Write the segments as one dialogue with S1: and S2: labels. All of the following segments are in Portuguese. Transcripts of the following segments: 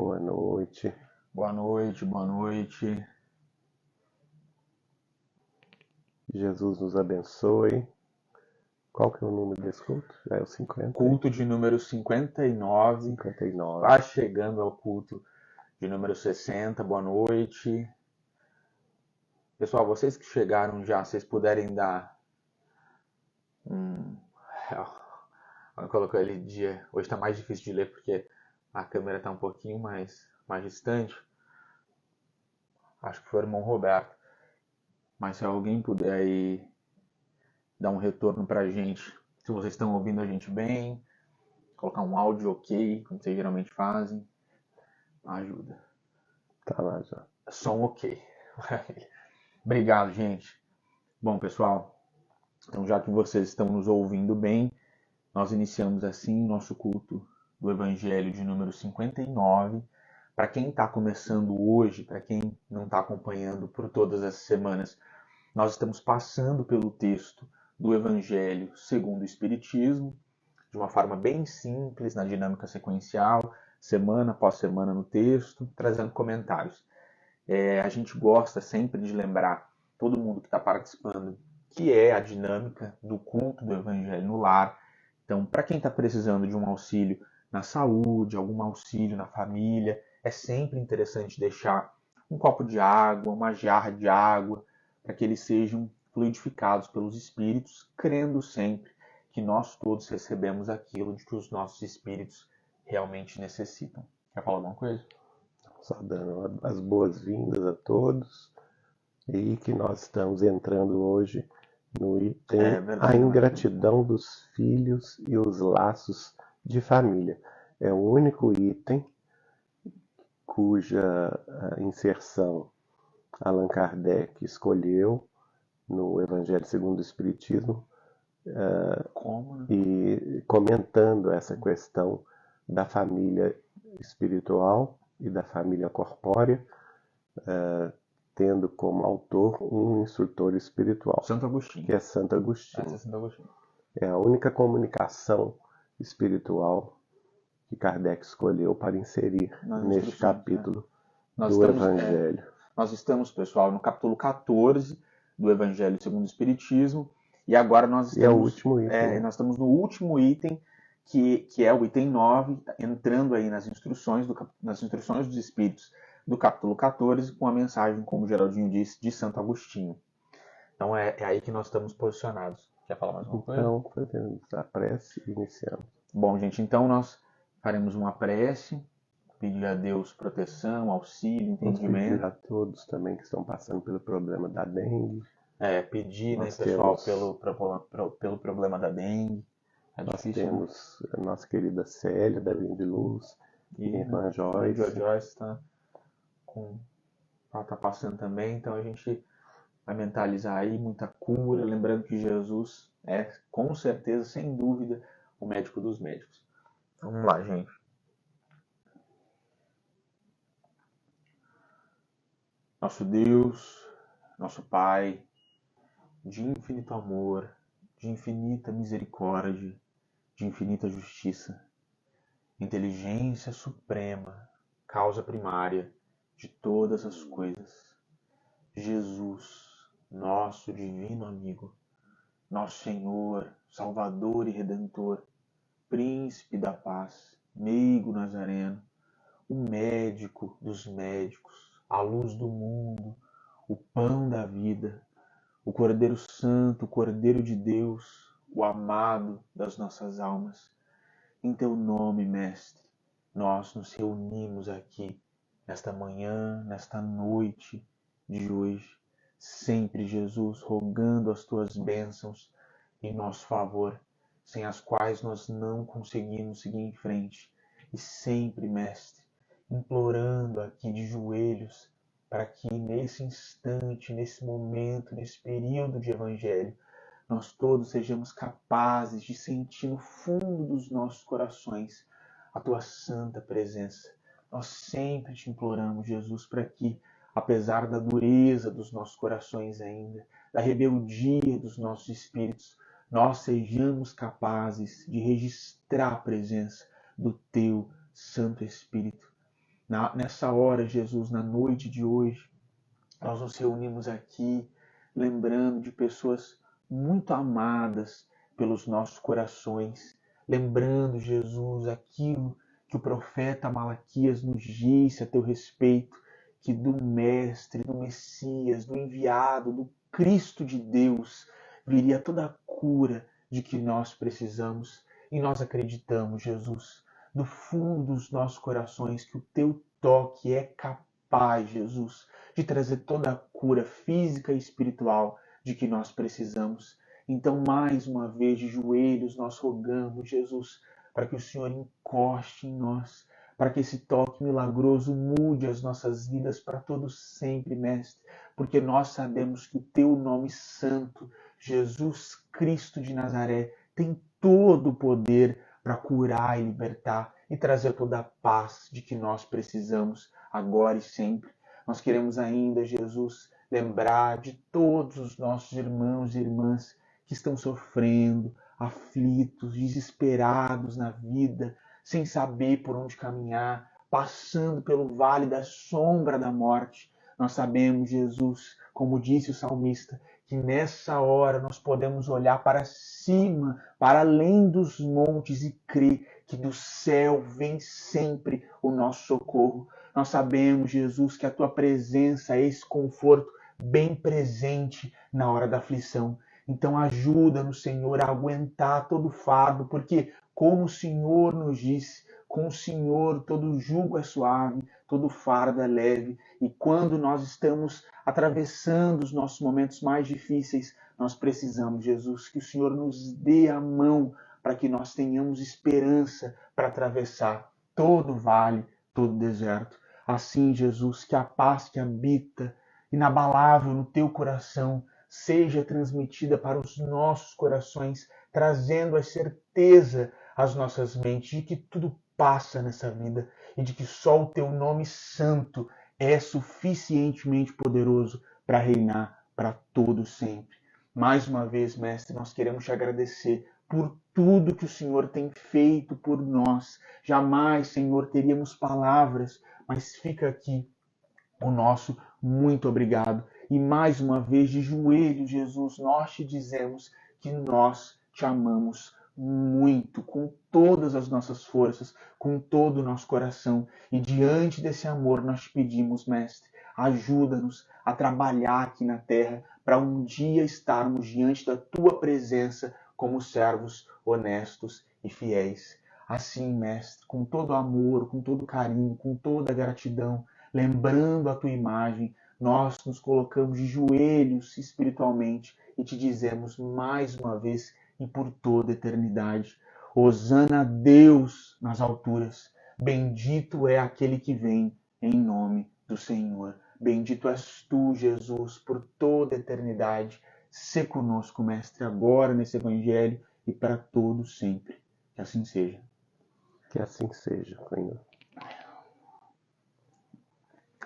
S1: Boa noite.
S2: Boa noite, boa noite.
S1: Jesus nos abençoe. Qual que é o número desse culto? Já é o 50?
S2: Culto de número 59.
S1: 59.
S2: Quase chegando ao culto de número 60. Boa noite. Pessoal, vocês que chegaram já, vocês puderem dar Eu coloquei ali dia. Hoje está mais difícil de ler porque a câmera está um pouquinho mais distante. Acho que foi o irmão Roberto. Mas se alguém puder aí dar um retorno pra gente, se vocês estão ouvindo a gente bem, colocar um áudio ok, como vocês geralmente fazem, ajuda.
S1: Tá lá já.
S2: Som ok. Obrigado, gente. Bom, pessoal, então já que vocês estão nos ouvindo bem, nós iniciamos assim o nosso culto do Evangelho de número 59. Para quem está começando hoje, para quem não está acompanhando por todas as semanas, nós estamos passando pelo texto do Evangelho segundo o Espiritismo, de uma forma bem simples, na dinâmica sequencial, semana após semana no texto, trazendo comentários. A gente gosta sempre de lembrar todo mundo que está participando que é a dinâmica do culto do Evangelho no lar. Então, para quem está precisando de um auxílio na saúde, algum auxílio na família, é sempre interessante deixar um copo de água, uma jarra de água, para que eles sejam fluidificados pelos espíritos, crendo sempre que nós todos recebemos aquilo de que os nossos espíritos realmente necessitam. Quer falar alguma coisa?
S1: Só dando as boas-vindas a todos e que nós estamos entrando hoje no item A ingratidão dos filhos e os laços de família. É o único item cuja inserção Allan Kardec escolheu no Evangelho segundo o Espiritismo, e comentando essa questão da família espiritual e da família corpórea, tendo como autor um instrutor espiritual,
S2: Santo Agostinho.
S1: Que é Santo Agostinho.
S2: Essa é Santo Agostinho.
S1: É a única comunicação espiritual que Kardec escolheu para inserir neste capítulo do Evangelho.
S2: Nós estamos, pessoal, no capítulo 14 do Evangelho segundo o Espiritismo, e agora nós estamos,
S1: é o último item,
S2: nós estamos no último item, que é o item 9, entrando aí nas instruções dos Espíritos do capítulo 14, com a mensagem, como o Geraldinho disse, de Santo Agostinho. Então é aí que nós estamos posicionados. Quer falar mais uma coisa?
S1: Então, fazemos a prece e iniciamos.
S2: Bom, gente, então nós faremos uma prece, pedir a Deus proteção, auxílio, entendimento.
S1: Pedir a todos também que estão passando pelo problema da dengue.
S2: Pedir, né, pessoal, pelo problema da dengue.
S1: Nós temos a nossa querida Célia, da Linha de Luz, e a irmã Joyce.
S2: A Joyce está passando também, então a gente vai mentalizar aí muita cura, lembrando que Jesus é, com certeza, sem dúvida, o médico dos médicos. Vamos lá, gente. Nosso Deus, nosso Pai, de infinito amor, de infinita misericórdia, de infinita justiça, inteligência suprema, causa primária de todas as coisas. Jesus, nosso divino amigo, nosso Senhor, Salvador e Redentor, Príncipe da paz, meigo nazareno, o médico dos médicos, a luz do mundo, o pão da vida, o Cordeiro Santo, o Cordeiro de Deus, o amado das nossas almas. Em teu nome, Mestre, nós nos reunimos aqui, nesta manhã, nesta noite de hoje, sempre, Jesus, rogando as tuas bênçãos em nosso favor, sem as quais nós não conseguimos seguir em frente. E sempre, Mestre, implorando aqui de joelhos, para que nesse instante, nesse momento, nesse período de Evangelho, nós todos sejamos capazes de sentir no fundo dos nossos corações a tua santa presença. Nós sempre te imploramos, Jesus, para que, apesar da dureza dos nossos corações ainda, da rebeldia dos nossos espíritos, nós sejamos capazes de registrar a presença do teu Santo Espírito, Nessa hora, Jesus, na noite de hoje, nós nos reunimos aqui lembrando de pessoas muito amadas pelos nossos corações, lembrando, Jesus, aquilo que o profeta Malaquias nos disse a teu respeito, que do Mestre, do Messias, do enviado, do Cristo de Deus, viria toda a cura de que nós precisamos. E nós acreditamos, Jesus, do fundo dos nossos corações, que o teu toque é capaz, Jesus, de trazer toda a cura física e espiritual de que nós precisamos. Então, mais uma vez, de joelhos, nós rogamos, Jesus, para que o Senhor encoste em nós, para que esse toque milagroso mude as nossas vidas para todos sempre, Mestre, porque nós sabemos que o teu nome santo, Jesus Cristo de Nazaré, tem todo o poder para curar e libertar e trazer toda a paz de que nós precisamos agora e sempre. Nós queremos ainda, Jesus, lembrar de todos os nossos irmãos e irmãs que estão sofrendo, aflitos, desesperados na vida, sem saber por onde caminhar, passando pelo vale da sombra da morte. Nós sabemos, Jesus, como disse o salmista, que nessa hora nós podemos olhar para cima, para além dos montes e crer que do céu vem sempre o nosso socorro. Nós sabemos, Jesus, que a tua presença é esse conforto bem presente na hora da aflição. Então ajuda-nos, Senhor, a aguentar todo o fardo, porque como o Senhor nos disse, com o Senhor todo jugo é suave, todo fardo é leve. E quando nós estamos atravessando os nossos momentos mais difíceis, nós precisamos, Jesus, que o Senhor nos dê a mão para que nós tenhamos esperança para atravessar todo o vale, todo o deserto. Assim, Jesus, que a paz que habita inabalável no teu coração seja transmitida para os nossos corações, trazendo a certeza às nossas mentes de que tudo passa nessa vida e de que só o teu nome santo é suficientemente poderoso para reinar para todo sempre. Mais uma vez, Mestre, nós queremos te agradecer por tudo que o Senhor tem feito por nós. Jamais, Senhor, teríamos palavras, mas fica aqui o nosso muito obrigado. E mais uma vez, de joelhos, Jesus, nós te dizemos que nós te amamos muito, com todas as nossas forças, com todo o nosso coração. E diante desse amor nós te pedimos, Mestre, ajuda-nos a trabalhar aqui na terra para um dia estarmos diante da tua presença como servos honestos e fiéis. Assim, Mestre, com todo amor, com todo carinho, com toda gratidão, lembrando a tua imagem, nós nos colocamos de joelhos espiritualmente e te dizemos mais uma vez e por toda a eternidade: Hosana a Deus nas alturas, bendito é aquele que vem em nome do Senhor. Bendito és tu, Jesus, por toda a eternidade. Sê conosco, Mestre, agora nesse Evangelho e para todos sempre. Que assim seja.
S1: Que assim seja, Senhor.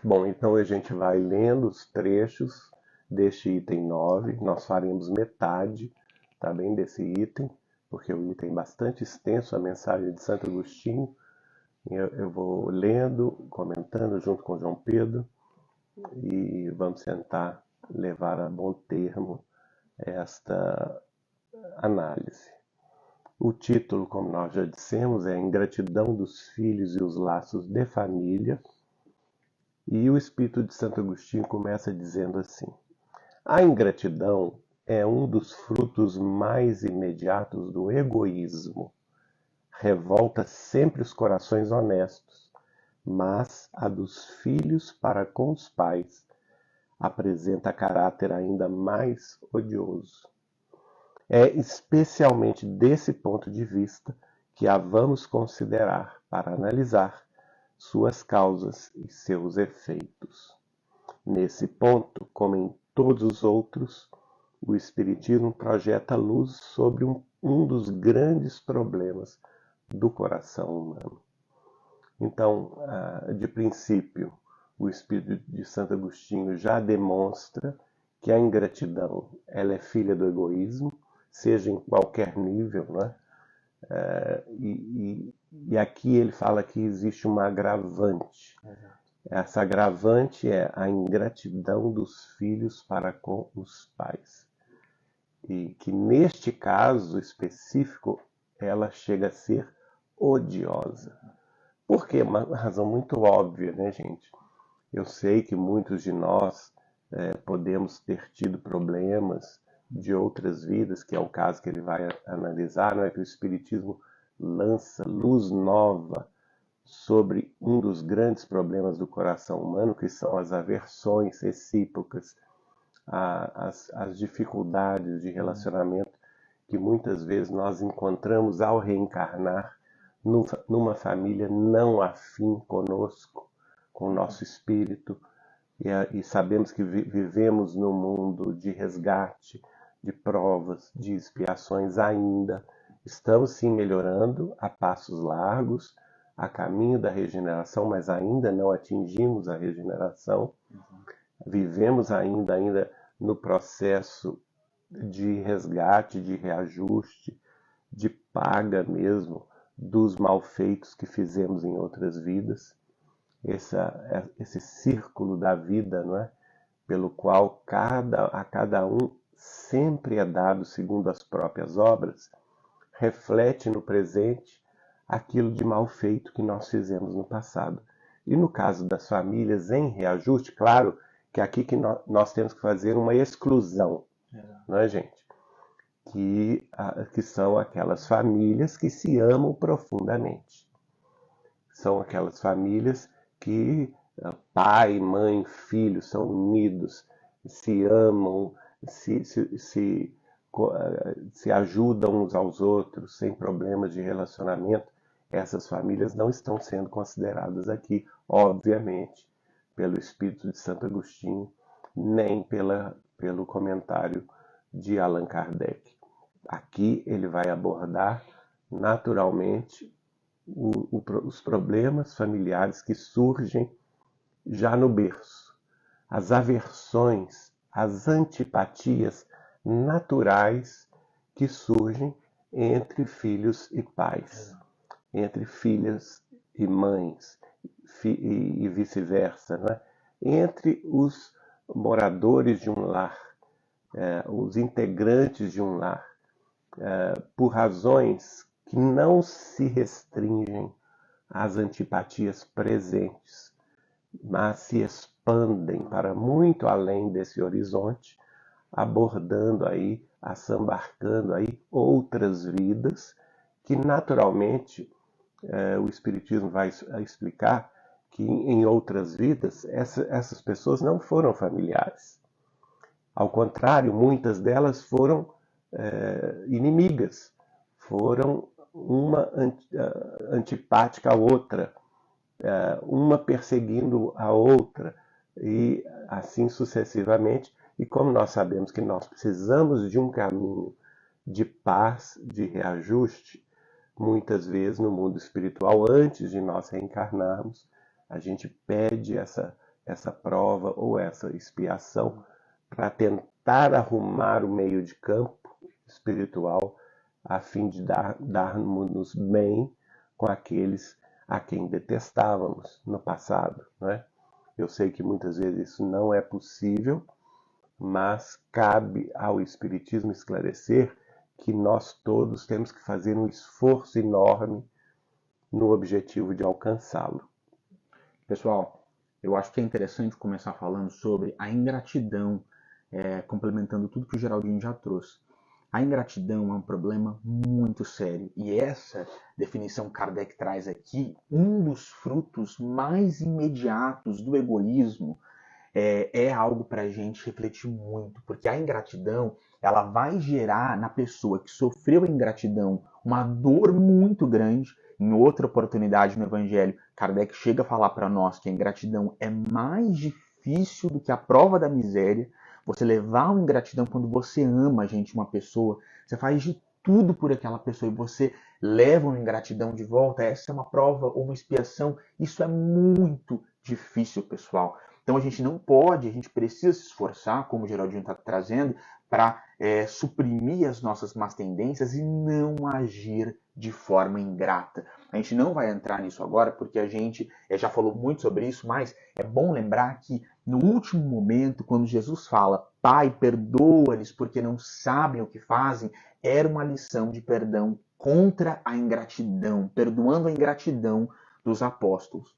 S1: Bom, então a gente vai lendo os trechos deste item 9. Nós faremos metade, tá bem, desse item, porque o item é bastante extenso, a mensagem de Santo Agostinho. Eu vou lendo, comentando junto com João Pedro e vamos tentar levar a bom termo esta análise. O título, como nós já dissemos, é Ingratidão dos Filhos e os Laços de Família. E o Espírito de Santo Agostinho começa dizendo assim: a ingratidão é um dos frutos mais imediatos do egoísmo. Revolta sempre os corações honestos, mas a dos filhos para com os pais apresenta caráter ainda mais odioso. É especialmente desse ponto de vista que a vamos considerar para analisar suas causas e seus efeitos. Nesse ponto, como em todos os outros, o Espiritismo projeta luz sobre um dos grandes problemas do coração humano. Então, de princípio, o Espírito de Santo Agostinho já demonstra que a ingratidão ela é filha do egoísmo, seja em qualquer nível, né? E aqui ele fala que existe uma agravante. Essa agravante é a ingratidão dos filhos para com os pais. E que neste caso específico, ela chega a ser odiosa. Por quê? Uma razão muito óbvia, né, gente? Eu sei que muitos de nós podemos ter tido problemas de outras vidas, que é o caso que ele vai analisar, não é que o Espiritismo lança luz nova sobre um dos grandes problemas do coração humano, que são as aversões recíprocas, as dificuldades de relacionamento que muitas vezes nós encontramos ao reencarnar numa família não afim conosco, com o nosso espírito, e sabemos que vivemos num mundo de resgate, de provas, de expiações ainda. Estamos sim melhorando a passos largos, a caminho da regeneração, mas ainda não atingimos a regeneração. Vivemos ainda no processo de resgate, de reajuste, de paga mesmo dos malfeitos que fizemos em outras vidas. Esse círculo da vida, não é? Pelo qual a cada um sempre é dado segundo as próprias obras, reflete no presente aquilo de mal feito que nós fizemos no passado. E no caso das famílias em reajuste, claro que aqui que nós temos que fazer uma exclusão, não é, gente? Que são aquelas famílias que se amam profundamente. São aquelas famílias que pai, mãe, filho são unidos, se amam, se ajudam uns aos outros, sem problemas de relacionamento. Essas famílias não estão sendo consideradas aqui, obviamente, pelo Espírito de Santo Agostinho, nem pelo comentário de Allan Kardec. Aqui ele vai abordar naturalmente os problemas familiares que surgem já no berço, as aversões, as antipatias naturais que surgem entre filhos e pais, entre filhas e mães, e vice-versa, né? Entre os moradores de um lar, os integrantes de um lar, por razões que não se restringem às antipatias presentes, mas se expandem para muito além desse horizonte, abordando aí, assambarcando aí outras vidas que naturalmente o Espiritismo vai explicar que em outras vidas essas pessoas não foram familiares. Ao contrário, muitas delas foram inimigas, foram uma antipática à outra, uma perseguindo a outra, e assim sucessivamente. E como nós sabemos que nós precisamos de um caminho de paz, de reajuste, muitas vezes no mundo espiritual, antes de nós reencarnarmos, a gente pede essa prova ou essa expiação para tentar arrumar o meio de campo espiritual a fim de darmos bem com aqueles a quem detestávamos no passado, não é? Eu sei que muitas vezes isso não é possível, mas cabe ao Espiritismo esclarecer que nós todos temos que fazer um esforço enorme no objetivo de alcançá-lo.
S2: Pessoal, eu acho que é interessante começar falando sobre a ingratidão, complementando tudo que o Geraldinho já trouxe. A ingratidão é um problema muito sério, e essa definição Kardec traz aqui, um dos frutos mais imediatos do egoísmo, é algo para a gente refletir muito, porque a ingratidão ela vai gerar na pessoa que sofreu a ingratidão uma dor muito grande. Em outra oportunidade no Evangelho, Kardec chega a falar para nós que a ingratidão é mais difícil do que a prova da miséria. Você levar uma ingratidão quando você ama, gente, uma pessoa, você faz de tudo por aquela pessoa e você leva uma ingratidão de volta, essa é uma prova ou uma expiação. Isso é muito difícil, pessoal. Então a gente não pode, a gente precisa se esforçar, como o Geraldinho está trazendo, para suprimir as nossas más tendências e não agir de forma ingrata. A gente não vai entrar nisso agora, porque a gente já falou muito sobre isso, mas é bom lembrar que no último momento, quando Jesus fala, Pai, perdoa-lhes porque não sabem o que fazem, era uma lição de perdão contra a ingratidão, perdoando a ingratidão dos apóstolos.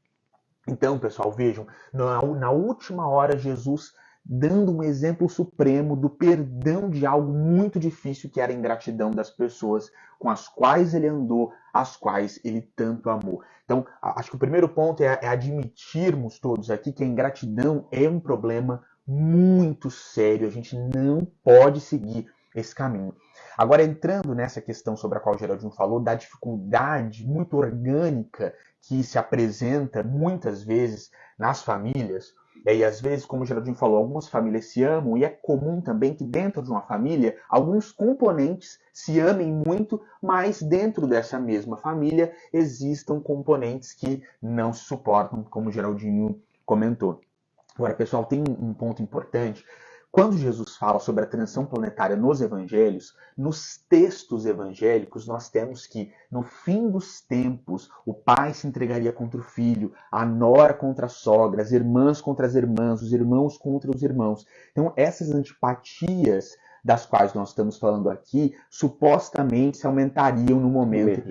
S2: Então, pessoal, vejam, na última hora, Jesus dando um exemplo supremo do perdão de algo muito difícil, que era a ingratidão das pessoas com as quais ele andou, as quais ele tanto amou. Então, acho que o primeiro ponto é admitirmos todos aqui que a ingratidão é um problema muito sério. A gente não pode seguir esse caminho. Agora, entrando nessa questão sobre a qual o Geraldinho falou, da dificuldade muito orgânica que se apresenta muitas vezes nas famílias, e às vezes, como o Geraldinho falou, algumas famílias se amam, e é comum também que dentro de uma família, alguns componentes se amem muito, mas dentro dessa mesma família existam componentes que não se suportam, como o Geraldinho comentou. Agora, pessoal, tem um ponto importante. Quando Jesus fala sobre a transição planetária nos evangelhos, nos textos evangélicos, nós temos que, no fim dos tempos, o pai se entregaria contra o filho, a nora contra a sogra, as irmãs contra as irmãs, os irmãos contra os irmãos. Então, essas antipatias das quais nós estamos falando aqui, supostamente se aumentariam no momento,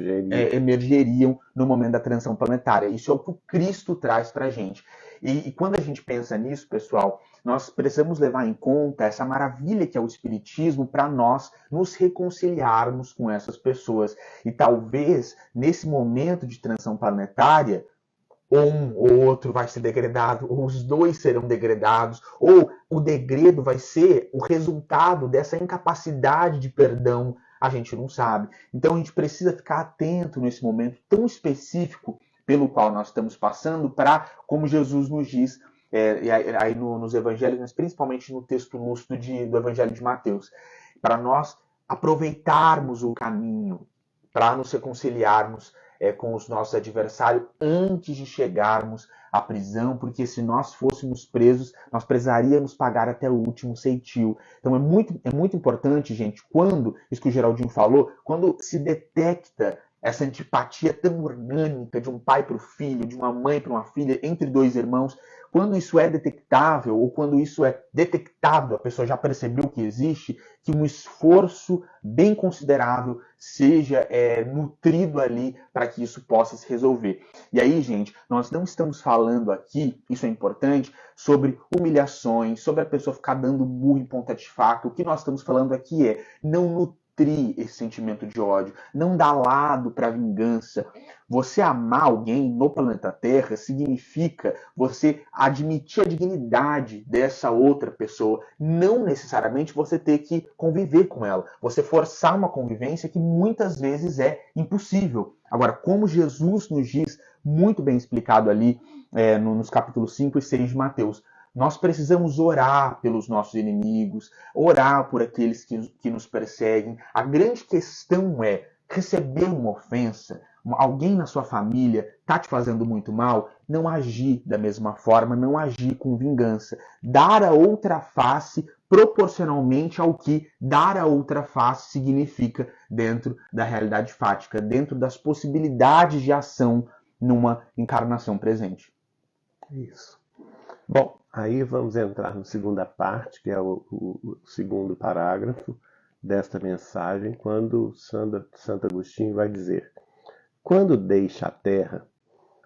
S2: emergeriam no momento da transição planetária. Isso é o que o Cristo traz para a gente. E quando a gente pensa nisso, pessoal, nós precisamos levar em conta essa maravilha que é o Espiritismo para nós nos reconciliarmos com essas pessoas. E talvez, nesse momento de transição planetária, um ou outro vai ser degradado, ou os dois serão degradados, ou o degredo vai ser o resultado dessa incapacidade de perdão, a gente não sabe. Então a gente precisa ficar atento nesse momento tão específico pelo qual nós estamos passando, para, como Jesus nos diz, aí nos evangelhos, mas principalmente no texto lúcido do Evangelho de Mateus, para nós aproveitarmos o caminho, para nos reconciliarmos com os nossos adversários antes de chegarmos à prisão, porque se nós fôssemos presos, nós precisaríamos pagar até o último ceitil. Então é muito importante, gente, quando, isso que o Geraldinho falou, quando se detecta essa antipatia tão orgânica de um pai para o filho, de uma mãe para uma filha, entre dois irmãos, quando isso é detectável, ou quando isso é detectável, a pessoa já percebeu que existe, que um esforço bem considerável seja nutrido ali para que isso possa se resolver. E aí, gente, nós não estamos falando aqui, isso é importante, sobre humilhações, sobre a pessoa ficar dando murro em ponta de faca. O que nós estamos falando aqui é não nutrir esse sentimento de ódio, não dar lado para a vingança. Você amar alguém no planeta Terra significa você admitir a dignidade dessa outra pessoa, não necessariamente você ter que conviver com ela, você forçar uma convivência que muitas vezes é impossível. Agora, como Jesus nos diz, muito bem explicado ali nos capítulos 5 e 6 de Mateus, nós precisamos orar pelos nossos inimigos, orar por aqueles que nos perseguem. A grande questão é receber uma ofensa, alguém na sua família está te fazendo muito mal, não agir da mesma forma, não agir com vingança. Dar a outra face proporcionalmente ao que dar a outra face significa dentro da realidade fática, dentro das possibilidades de ação numa encarnação presente.
S1: Isso. Bom, aí vamos entrar na segunda parte, que é o segundo parágrafo desta mensagem, quando Santo Agostinho vai dizer: quando deixa a terra,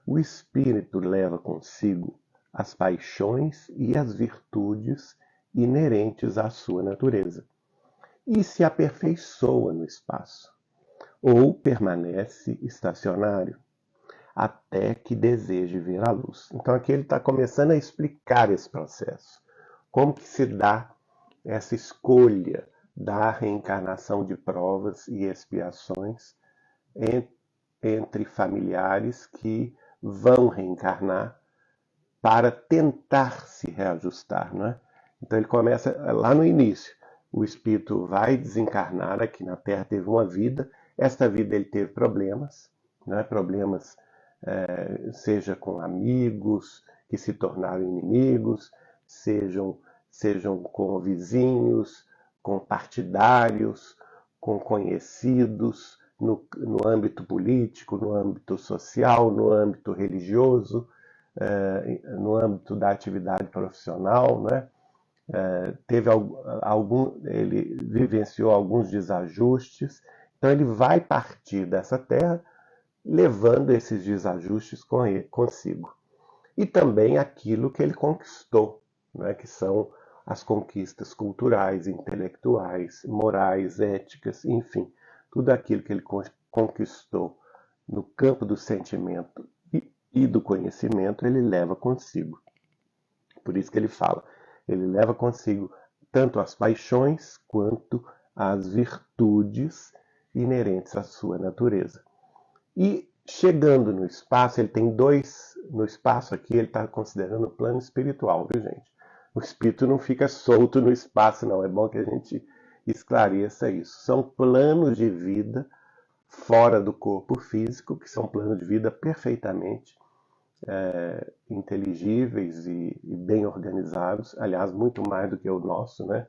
S1: o espírito leva consigo as paixões e as virtudes inerentes à sua natureza, e se aperfeiçoa no espaço, ou permanece estacionário, até que deseje ver a luz. Então aqui ele está começando a explicar esse processo. Como que se dá essa escolha da reencarnação de provas e expiações entre familiares que vão reencarnar para tentar se reajustar, não é? Então ele começa lá no início. O espírito vai desencarnar aqui na Terra, teve uma vida. Esta vida ele teve problemas, não é? Problemas seja com amigos que se tornaram inimigos, sejam com vizinhos, com partidários, com conhecidos, no âmbito político, no âmbito social, no âmbito religioso, no âmbito da atividade profissional, né? Ele vivenciou alguns desajustes, então ele vai partir dessa terra levando esses desajustes consigo. E também aquilo que ele conquistou, né, que são as conquistas culturais, intelectuais, morais, éticas, enfim, tudo aquilo que ele conquistou no campo do sentimento e do conhecimento, ele leva consigo. Por isso que ele fala, ele leva consigo tanto as paixões quanto as virtudes inerentes à sua natureza. E chegando no espaço, ele tem no espaço aqui ele está considerando o plano espiritual, viu gente? O espírito não fica solto no espaço, não. É bom que a gente esclareça isso. São planos de vida fora do corpo físico, que são planos de vida perfeitamente inteligíveis e bem organizados. Aliás, muito mais do que o nosso, né?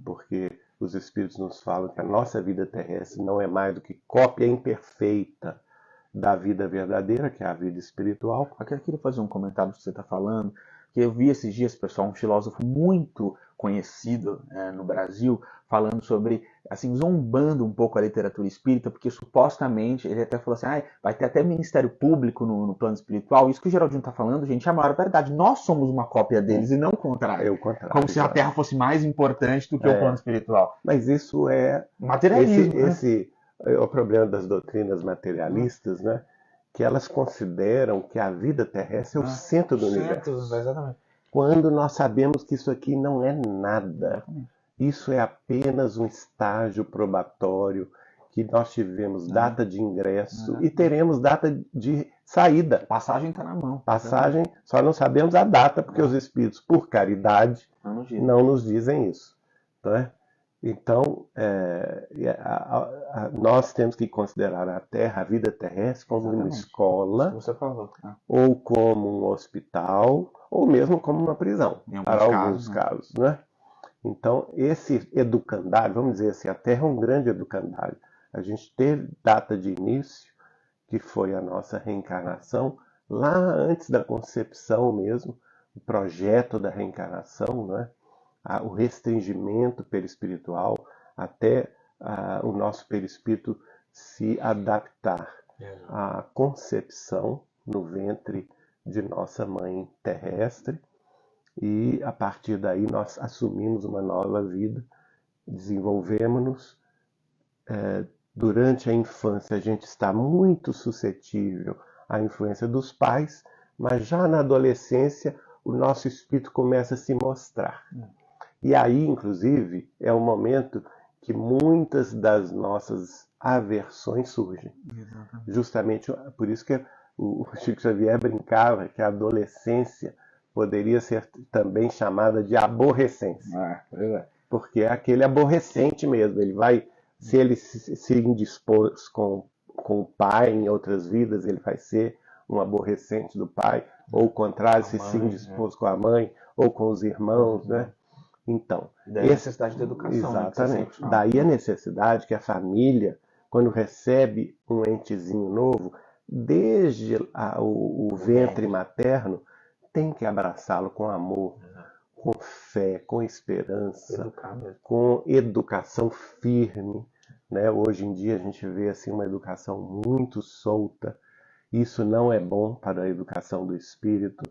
S1: Porque os espíritos nos falam que a nossa vida terrestre não é mais do que cópia imperfeita da vida verdadeira, que é a vida espiritual.
S2: Eu queria fazer um comentário do que você está falando, que eu vi esses dias, pessoal, um filósofo muito conhecido no Brasil, falando sobre, assim, zombando um pouco a literatura espírita, porque supostamente, ele até falou assim, vai ter até Ministério Público no plano espiritual. Isso que o Geraldinho está falando, gente, é a maior verdade. Nós somos uma cópia deles e não o contrário.
S1: É o contrário.
S2: Como se a Terra fosse mais importante do que o plano espiritual.
S1: Mas isso é
S2: materialismo.
S1: Esse é o problema das doutrinas materialistas, né? Que elas consideram que a vida terrestre é o centro do universo.
S2: Exatamente.
S1: Quando nós sabemos que isso aqui não é nada. Isso é apenas um estágio probatório, que nós tivemos data de ingresso e teremos data de saída.
S2: Passagem está na mão.
S1: Passagem, só não sabemos a data, porque os espíritos, por caridade, não nos dizem isso. Né? Então, nós temos que considerar a Terra, a vida terrestre, como uma escola,
S2: você falou,
S1: ou como um hospital, ou mesmo como uma prisão, para alguns casos. Né? Então, esse educandário, vamos dizer assim, a Terra é um grande educandário. A gente teve data de início, que foi a nossa reencarnação, lá antes da concepção mesmo, o projeto da reencarnação, né? O restringimento perispiritual, até o nosso perispírito se adaptar à concepção no ventre de nossa mãe terrestre, e a partir daí nós assumimos uma nova vida, desenvolvemos-nos. Durante a infância a gente está muito suscetível à influência dos pais, mas já na adolescência o nosso espírito começa a se mostrar. E aí, inclusive, é o momento que muitas das nossas aversões surgem.
S2: Exatamente.
S1: Justamente por isso que o Chico Xavier brincava que a adolescência poderia ser também chamada de aborrecência. Porque é aquele aborrecente mesmo. Ele vai, se ele se indispôs com o pai em outras vidas, ele vai ser um aborrecente do pai. Ou o contrário, se indispôs com a mãe ou com os irmãos, né? Então,
S2: daí a necessidade de educação.
S1: Exatamente. Daí a necessidade que a família, quando recebe um entezinho novo, desde o ventre materno, tem que abraçá-lo com amor, com fé, com esperança, com educação firme. Né? Hoje em dia a gente vê assim, uma educação muito solta. Isso não é bom para a educação do espírito.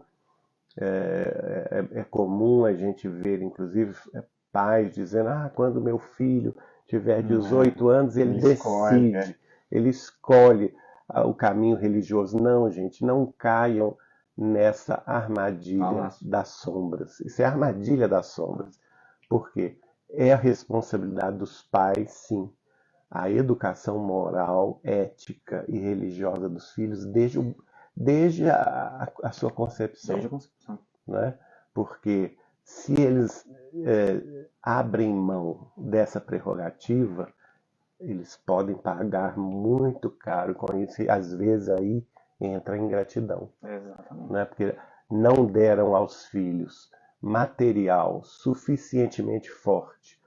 S1: É comum a gente ver, inclusive, pais dizendo, quando meu filho tiver 18 anos, ele decide, ele escolhe o caminho religioso. Não, gente, não caiam nessa armadilha das sombras. Isso é a armadilha das sombras. Por quê? É a responsabilidade dos pais, sim. A educação moral, ética e religiosa dos filhos desde a sua concepção.
S2: Desde a concepção.
S1: Né? Porque se eles abrem mão dessa prerrogativa, eles podem pagar muito caro com isso, e às vezes aí entra a ingratidão.
S2: Exatamente.
S1: Né? Porque não deram aos filhos material suficientemente forte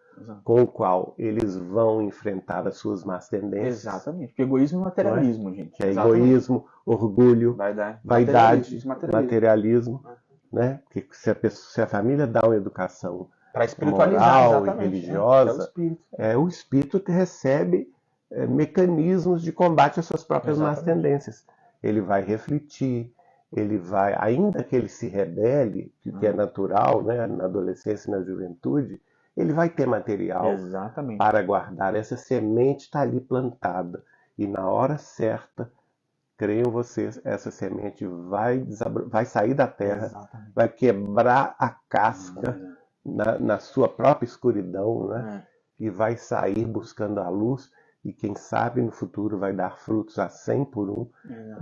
S1: com o qual eles vão enfrentar as suas más tendências.
S2: Exatamente. Porque egoísmo e materialismo, gente.
S1: Que é egoísmo, orgulho, vaidade, materialismo. Né? Porque se a família dá uma educação moral e religiosa, o espírito que recebe mecanismos de combate às suas próprias más tendências. Ele vai refletir, ele vai, ainda que ele se rebele, que é natural, né, na adolescência e na juventude, ele vai ter material para guardar. Essa semente está ali plantada. E na hora certa, creiam vocês, essa semente vai sair da terra, vai quebrar a casca na sua própria escuridão, né? E vai sair buscando a luz. E quem sabe no futuro vai dar frutos a 100 por 1,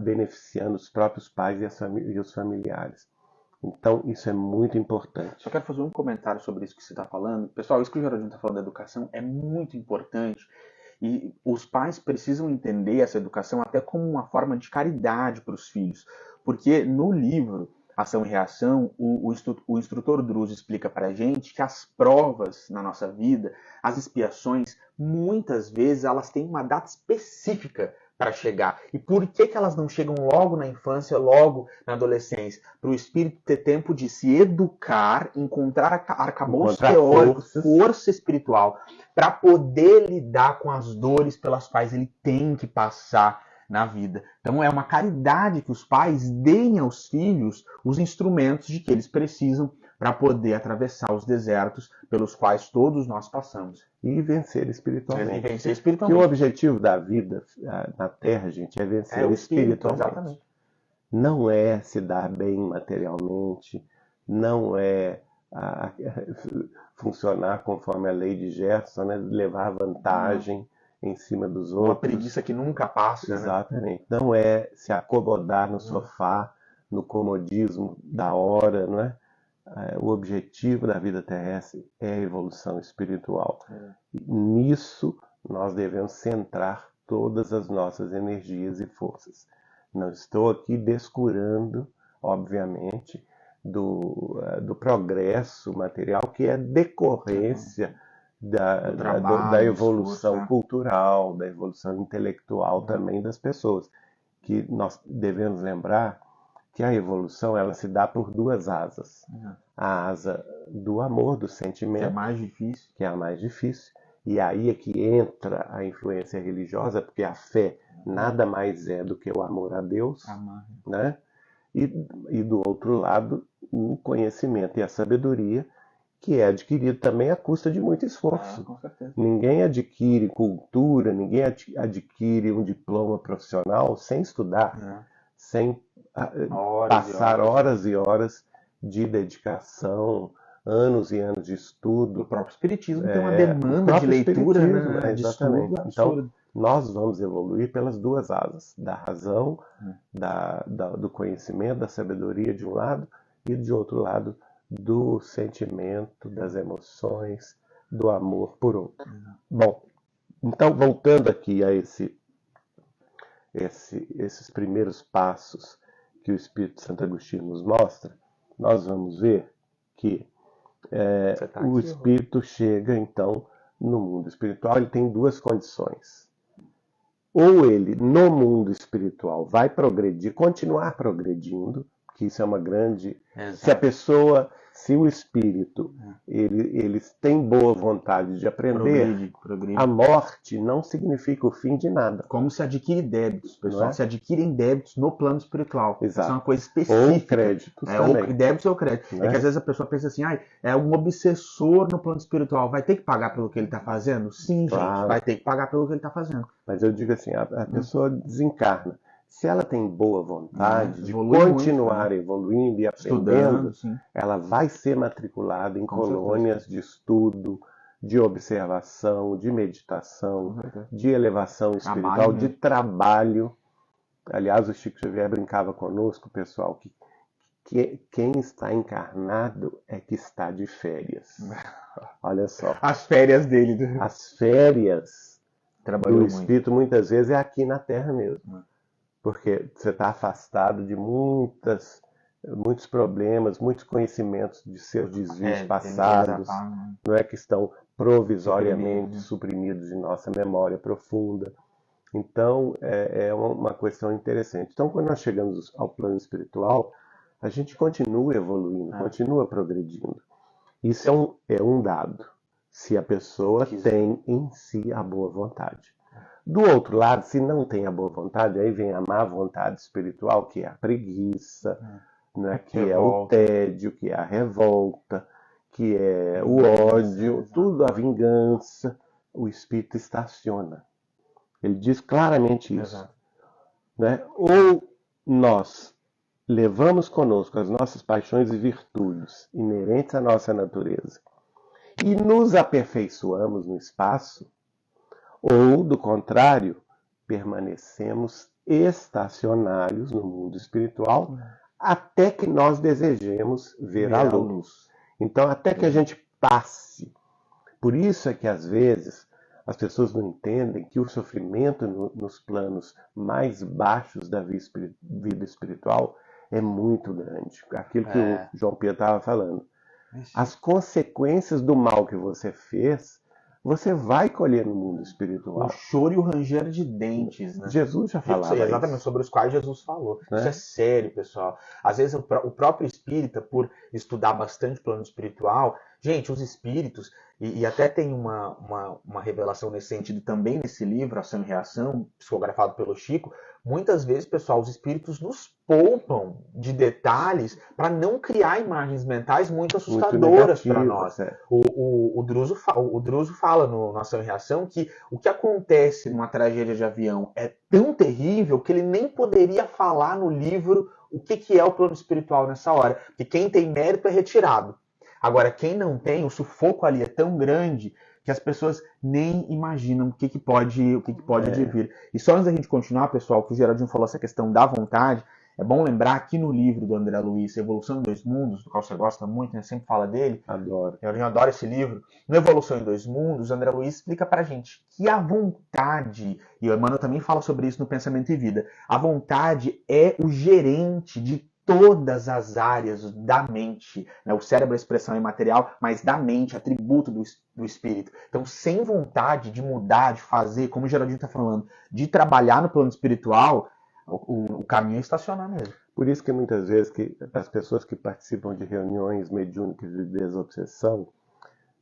S1: beneficiando os próprios pais e os familiares. Então, isso é muito importante.
S2: Só quero fazer um comentário sobre isso que você está falando. Pessoal, isso que o Geraldinho está falando da educação é muito importante. E os pais precisam entender essa educação até como uma forma de caridade para os filhos. Porque no livro Ação e Reação, o instrutor Druso explica para a gente que as provas na nossa vida, as expiações, muitas vezes elas têm uma data específica para chegar. E por que elas não chegam logo na infância, logo na adolescência? Para o espírito ter tempo de se educar, encontrar arcabouço teórico, força espiritual, para poder lidar com as dores pelas quais ele tem que passar na vida. Então é uma caridade que os pais deem aos filhos os instrumentos de que eles precisam para poder atravessar os desertos pelos quais todos nós passamos.
S1: E vencer espiritualmente. Porque o objetivo da vida na Terra, gente, é vencer espiritualmente.
S2: Exatamente.
S1: Não é se dar bem materialmente, não é funcionar conforme a lei de Gerson, né? Levar vantagem em cima dos outros.
S2: Uma preguiça que nunca passa.
S1: Exatamente. Né? Não é se acomodar no sofá, no comodismo da hora, não é? O objetivo da vida terrestre é a evolução espiritual. Nisso nós devemos centrar todas as nossas energias e forças. Não estou aqui descurando, obviamente, do progresso material, que é decorrência da evolução cultural, da evolução intelectual também das pessoas. Que nós devemos lembrar que a evolução ela se dá por duas asas. A asa do amor, do sentimento,
S2: que é a mais difícil.
S1: E aí é que entra a influência religiosa, porque a fé nada mais é do que o amor a Deus, né? E do outro lado, o conhecimento e a sabedoria, que é adquirido também à custa de muito esforço.
S2: Com certeza.
S1: Ninguém adquire cultura, ninguém adquire um diploma profissional sem estudar, sem passar horas e horas de dedicação, anos e anos de estudo.
S2: O próprio espiritismo tem uma demanda de leitura, né? De
S1: exatamente.
S2: estudo.
S1: Então, nós vamos evoluir pelas duas asas, da razão, do conhecimento, da sabedoria de um lado, e de outro lado, do sentimento, das emoções, do amor por outro. Bom, então voltando aqui a esses primeiros passos que o Espírito Santo Agostinho nos mostra, nós vamos ver que o Espírito chega, então, no mundo espiritual. Ele tem duas condições. Ou ele, no mundo espiritual, vai progredir, continuar progredindo, que isso é uma grande... Se o espírito ele tem boa vontade de aprender,
S2: progride.
S1: A morte não significa o fim de nada.
S2: Como se adquire débitos, pessoal. Se adquirem débitos no plano espiritual.
S1: Exato.
S2: Isso é uma coisa específica.
S1: Ou créditos também.
S2: Ou débitos ou créditos. É que às vezes a pessoa pensa assim, é um obsessor no plano espiritual. Vai ter que pagar pelo que ele está fazendo? Sim,
S1: claro.
S2: Gente. Vai ter que pagar pelo que ele está fazendo.
S1: Mas eu digo assim, a pessoa desencarna. Se ela tem boa vontade de continuar evoluindo e aprendendo, ela vai ser matriculada em colônias de estudo, de observação, de meditação, de elevação espiritual, de trabalho. Aliás, o Chico Xavier brincava conosco, pessoal, que quem está encarnado é que está de férias. Olha só.
S2: As férias dele.
S1: As férias do espírito muitas vezes é aqui na Terra mesmo. Porque você está afastado de muitas muitos problemas, muitos conhecimentos de seus desvios passados, não é, que estão provisoriamente suprimidos de nossa memória profunda. Então, é uma questão interessante. Então, quando nós chegamos ao plano espiritual, a gente continua evoluindo, continua progredindo. Isso é um dado, se a pessoa tem em si a boa vontade. Do outro lado, se não tem a boa vontade, aí vem a má vontade espiritual, que é a preguiça, né, que é o tédio, que é a revolta, que é o ódio, tudo, a vingança. O espírito estaciona. Ele diz claramente isso. Né? Ou nós levamos conosco as nossas paixões e virtudes inerentes à nossa natureza e nos aperfeiçoamos no espaço, ou, do contrário, permanecemos estacionários no mundo espiritual até que nós desejemos ver a luz. Então, até que a gente passe. Por isso é que, às vezes, as pessoas não entendem que o sofrimento nos planos mais baixos da vida espiritual é muito grande. Aquilo que o João Pedro estava falando. As consequências do mal que você fez, você vai colher no mundo espiritual.
S2: O choro e o ranger de dentes, né?
S1: Jesus já falava isso.
S2: Exatamente, sobre os quais Jesus falou. Né? Isso é sério, pessoal. Às vezes o próprio espírita, por estudar bastante o plano espiritual, gente, os espíritos, e até tem uma revelação nesse sentido também nesse livro, Ação e Reação, psicografado pelo Chico. Muitas vezes, pessoal, os espíritos nos poupam de detalhes para não criar imagens mentais muito assustadoras para nós. O Druso fala no Ação e Reação que o que acontece numa tragédia de avião é tão terrível que ele nem poderia falar no livro o que é o plano espiritual nessa hora. Porque quem tem mérito é retirado. Agora, quem não tem, o sufoco ali é tão grande que as pessoas nem imaginam o que pode advir. E só antes da gente continuar, pessoal, que o Geraldinho falou essa questão da vontade, é bom lembrar que no livro do André Luiz, Evolução em Dois Mundos, do qual você gosta muito, né? Sempre fala dele.
S1: Adoro.
S2: Eu adoro esse livro. No Evolução em Dois Mundos, o André Luiz explica pra gente que a vontade, e o Emmanuel também fala sobre isso no Pensamento e Vida, a vontade é o gerente de todas as áreas da mente, né? O cérebro é a expressão imaterial, mas da mente, atributo do espírito. Então, sem vontade de mudar, de fazer, como o Geraldinho está falando, de trabalhar no plano espiritual, o caminho é estacionar mesmo.
S1: Por isso que muitas vezes que as pessoas que participam de reuniões mediúnicas de desobsessão,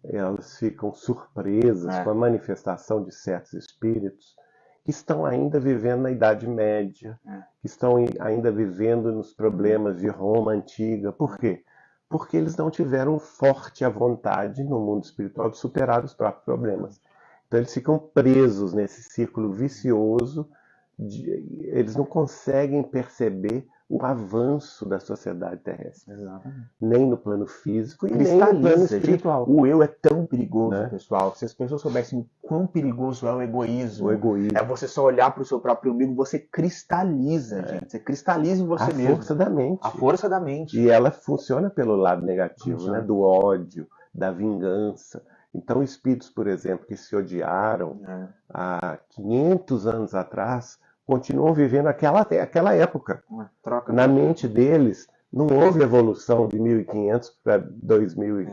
S1: elas ficam surpresas com a manifestação de certos espíritos que estão ainda vivendo na Idade Média, que estão ainda vivendo nos problemas de Roma antiga. Por quê? Porque eles não tiveram forte a vontade no mundo espiritual de superar os próprios problemas. Então eles ficam presos nesse círculo vicioso, eles não conseguem perceber o avanço da sociedade terrestre.
S2: Exatamente.
S1: Nem no plano físico e nem no plano espiritual.
S2: O eu é tão perigoso, né? Pessoal. Se as pessoas soubessem quão perigoso é o egoísmo. É você só olhar para o seu próprio umbigo, você cristaliza, gente. Você cristaliza em você mesmo.
S1: A força da mente.
S2: A força da mente.
S1: E ela funciona pelo lado negativo, né? Do ódio, da vingança. Então, espíritos, por exemplo, que se odiaram há 500 anos atrás, continuam vivendo aquela época. Na mente deles, não houve evolução de 1500 para 2000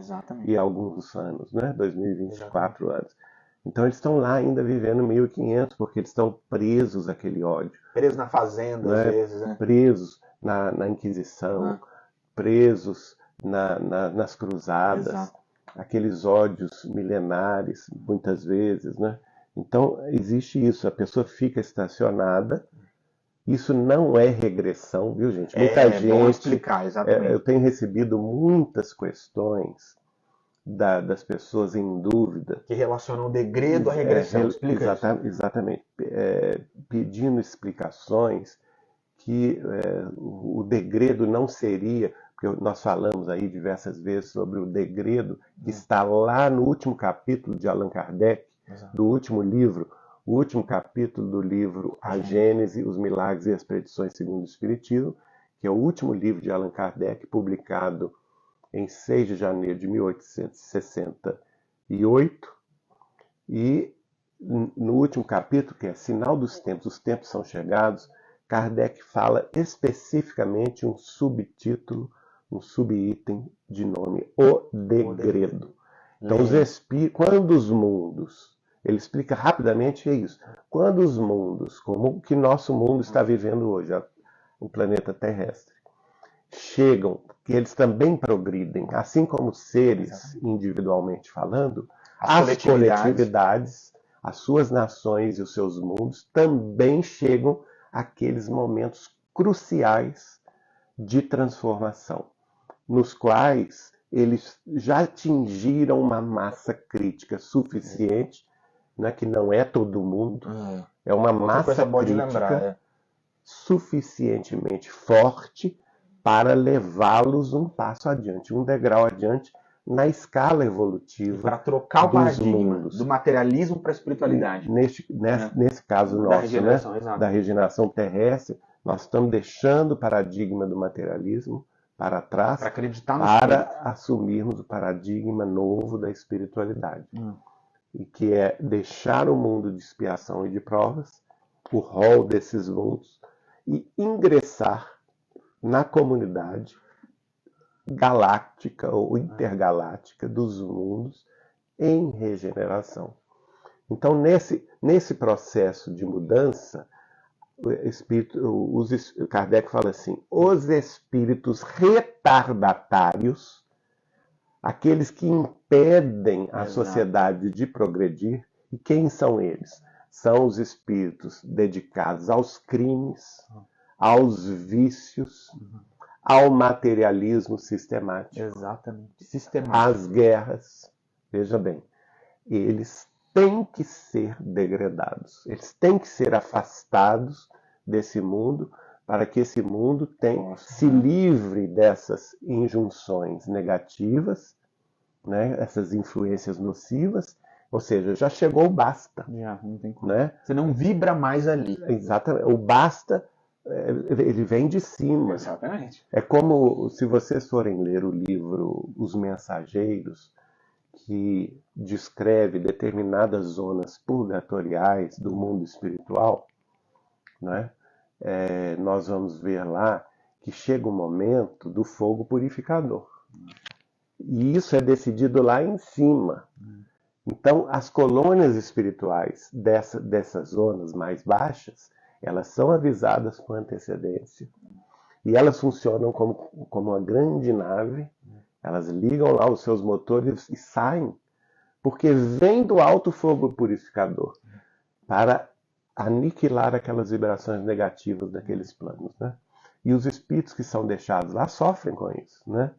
S1: e alguns anos, né? 2024 anos. Então eles estão lá ainda vivendo 1500, porque eles estão presos àquele ódio.
S2: Presos na fazenda, né? Às vezes, né?
S1: Presos na Inquisição, presos nas cruzadas, aqueles ódios milenares, muitas vezes, né? Então, existe isso, a pessoa fica estacionada, isso não é regressão, viu, gente? Muita gente...
S2: Bom explicar, exatamente.
S1: Eu tenho recebido muitas questões das pessoas em dúvida.
S2: Que relacionam o degredo à regressão, explica isso.
S1: Exatamente. Pedindo explicações que o degredo não seria... Porque nós falamos aí diversas vezes sobre o degredo que está lá no último capítulo de Allan Kardec, do último livro, o último capítulo do livro A Gênese, os Milagres e as Predições segundo o Espiritismo, que é o último livro de Allan Kardec, publicado em 6 de janeiro de 1868. E no último capítulo, que é Sinal dos Tempos, os tempos são chegados, Kardec fala especificamente um subtítulo, um subitem de nome O Degredo. Então, quando os mundos, ele explica rapidamente isso, quando os mundos, como o que nosso mundo está vivendo hoje, o planeta terrestre, chegam, que eles também progridem, assim como seres individualmente falando, as coletividades, as suas nações e os seus mundos também chegam àqueles momentos cruciais de transformação, nos quais eles já atingiram uma massa crítica suficiente, né, que não é todo mundo, é uma massa crítica suficientemente forte para levá-los um passo adiante, um degrau adiante na escala evolutiva.
S2: Para trocar o paradigma do materialismo para a espiritualidade.
S1: Nesse caso nosso, da regeneração terrestre, nós estamos deixando o paradigma do materialismo para trás para assumirmos o paradigma novo da espiritualidade. E que é deixar o mundo de expiação e de provas, o rol desses mundos, e ingressar na comunidade galáctica ou intergaláctica dos mundos em regeneração. Então, nesse processo de mudança, Kardec fala assim, os espíritos retardatários, aqueles que impedem a sociedade de progredir, e quem são eles? São os espíritos dedicados aos crimes, aos vícios, ao materialismo sistemático.
S2: Exatamente.
S1: Às guerras. Veja bem, eles têm que ser degradados, eles têm que ser afastados desse mundo para que esse mundo se livre dessas injunções negativas, né, essas influências nocivas, ou seja, já chegou o basta.
S2: Não tem como.
S1: Né?
S2: Você não vibra mais ali.
S1: Exatamente. O basta, ele vem de cima.
S2: Exatamente.
S1: É como se vocês forem ler o livro Os Mensageiros, que descreve determinadas zonas purgatoriais do mundo espiritual, né? Nós vamos ver lá que chega o momento do fogo purificador. E isso é decidido lá em cima. Então, as colônias espirituais dessas zonas mais baixas, elas são avisadas com antecedência. E elas funcionam como uma grande nave. Elas ligam lá os seus motores e saem, porque vem do alto fogo purificador para aniquilar aquelas vibrações negativas daqueles planos, né? E os espíritos que são deixados lá sofrem com isso, né?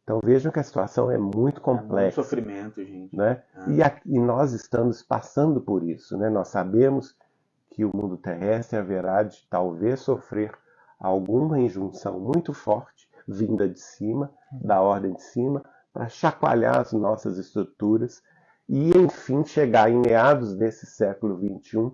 S1: Então vejam que a situação é muito complexa.
S2: É muito sofrimento, gente.
S1: Né? E nós estamos passando por isso, né? Nós sabemos que o mundo terrestre haverá de talvez sofrer alguma injunção muito forte, vinda de cima, da ordem de cima, para chacoalhar as nossas estruturas e, enfim, chegar em meados desse século XXI,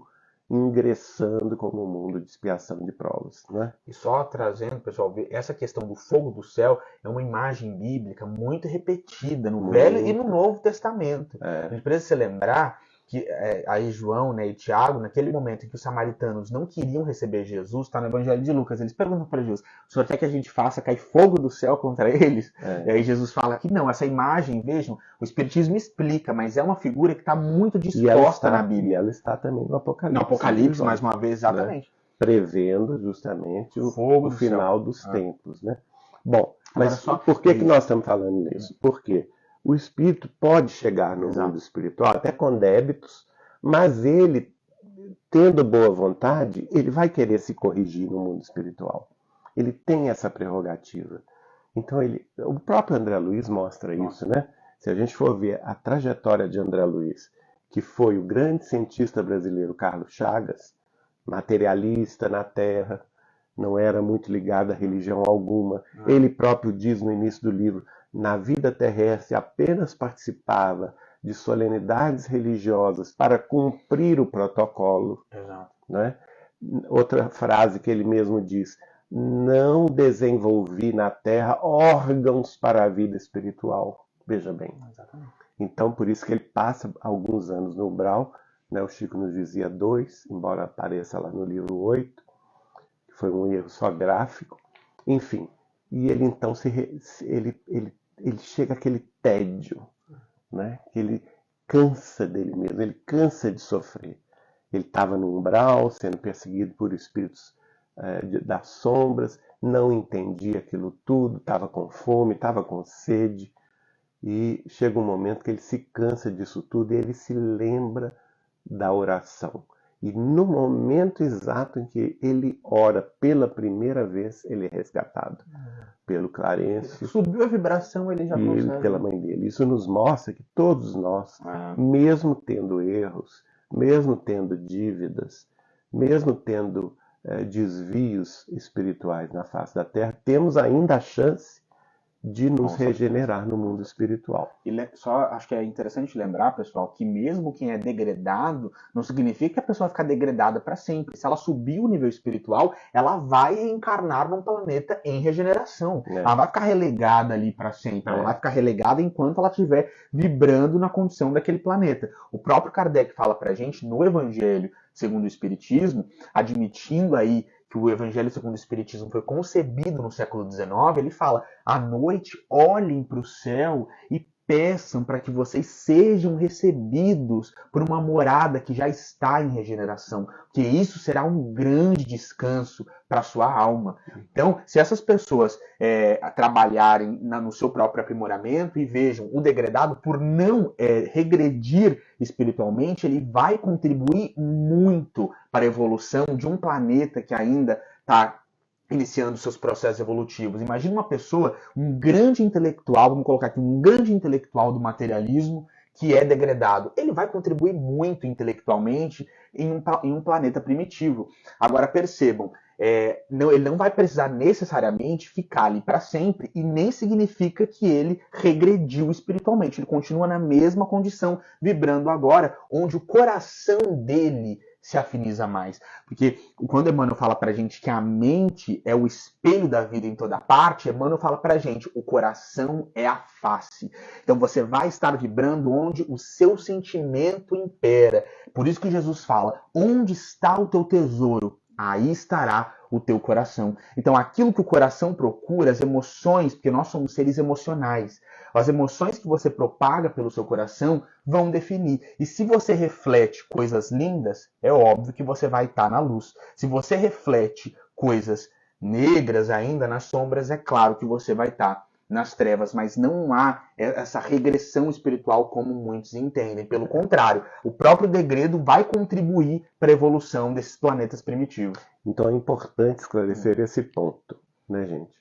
S1: ingressando como um mundo de expiação de provas. Né?
S2: E só trazendo, pessoal, essa questão do fogo do céu é uma imagem bíblica muito repetida no Velho e no Novo Testamento. A gente precisa se lembrar que aí João, né, e Tiago, naquele momento em que os samaritanos não queriam receber Jesus, está no Evangelho de Lucas, eles perguntam para Jesus, o senhor quer que a gente faça cair fogo do céu contra eles? E aí Jesus fala que não, essa imagem, vejam, o Espiritismo explica, mas é uma figura que está muito disposta na Bíblia.
S1: E ela está também no Apocalipse.
S2: No Apocalipse, mais uma vez, exatamente.
S1: Né? Prevendo justamente o final dos tempos. Né? Bom, mas por que nós estamos falando nisso? Por quê? O espírito pode chegar no mundo espiritual, até com débitos, mas ele, tendo boa vontade, ele vai querer se corrigir no mundo espiritual. Ele tem essa prerrogativa. Então, o próprio André Luiz mostra isso, né? Se a gente for ver a trajetória de André Luiz, que foi o grande cientista brasileiro Carlos Chagas, materialista na Terra, não era muito ligado a religião alguma. Ele próprio diz no início do livro, na vida terrestre apenas participava de solenidades religiosas para cumprir o protocolo. Né? Outra frase que ele mesmo diz, não desenvolvi na Terra órgãos para a vida espiritual. Veja bem. Então, por isso que ele passa alguns anos no umbral, né? O Chico nos dizia 2, embora apareça lá no livro 8, foi um erro só gráfico, enfim. E ele então ele chega àquele tédio, né? Que ele cansa dele mesmo, ele cansa de sofrer. Ele estava no umbral, sendo perseguido por espíritos das sombras, não entendia aquilo tudo, estava com fome, estava com sede, e chega um momento que ele se cansa disso tudo e ele se lembra da oração. E no momento exato em que ele ora pela primeira vez, ele é resgatado pelo Clarencio.
S2: Subiu a vibração, ele já consegue.
S1: E pela mãe dele. Isso nos mostra que todos nós, mesmo tendo erros, mesmo tendo dívidas, mesmo tendo desvios espirituais na face da Terra, temos ainda a chance de nos regenerar no mundo espiritual.
S2: E só acho que é interessante lembrar, pessoal, que mesmo quem é degradado, não significa que a pessoa vai ficar degradada para sempre. Se ela subir o nível espiritual, ela vai encarnar num planeta em regeneração. Ela vai ficar relegada ali para sempre. Ela vai ficar relegada enquanto ela estiver vibrando na condição daquele planeta. O próprio Kardec fala pra gente no Evangelho segundo o Espiritismo, admitindo aí que o Evangelho segundo o Espiritismo foi concebido no século XIX, ele fala: à noite olhem para o céu e peçam para que vocês sejam recebidos por uma morada que já está em regeneração, que isso será um grande descanso para a sua alma. Então, se essas pessoas trabalharem no seu próprio aprimoramento e vejam o degradado por não regredir espiritualmente, ele vai contribuir muito para a evolução de um planeta que ainda está iniciando seus processos evolutivos. Imagina uma pessoa, um grande intelectual, vamos colocar aqui, um grande intelectual do materialismo que é degradado. Ele vai contribuir muito intelectualmente em um planeta primitivo. Agora percebam, ele não vai precisar necessariamente ficar ali para sempre e nem significa que ele regrediu espiritualmente. Ele continua na mesma condição, vibrando agora, onde o coração dele se afiniza mais. Porque quando Emmanuel fala pra gente que a mente é o espelho da vida em toda parte, Emmanuel fala pra gente, o coração é a face. Então você vai estar vibrando onde o seu sentimento impera. Por isso que Jesus fala, onde está o teu tesouro? Aí estará o teu coração. Então aquilo que o coração procura, as emoções, porque nós somos seres emocionais, as emoções que você propaga pelo seu coração vão definir. E se você reflete coisas lindas, é óbvio que você vai estar na luz. Se você reflete coisas negras ainda nas sombras, é claro que você vai estar nas trevas, mas não há essa regressão espiritual como muitos entendem. Pelo contrário, o próprio degredo vai contribuir para a evolução desses planetas primitivos.
S1: Então é importante esclarecer esse ponto, né, gente?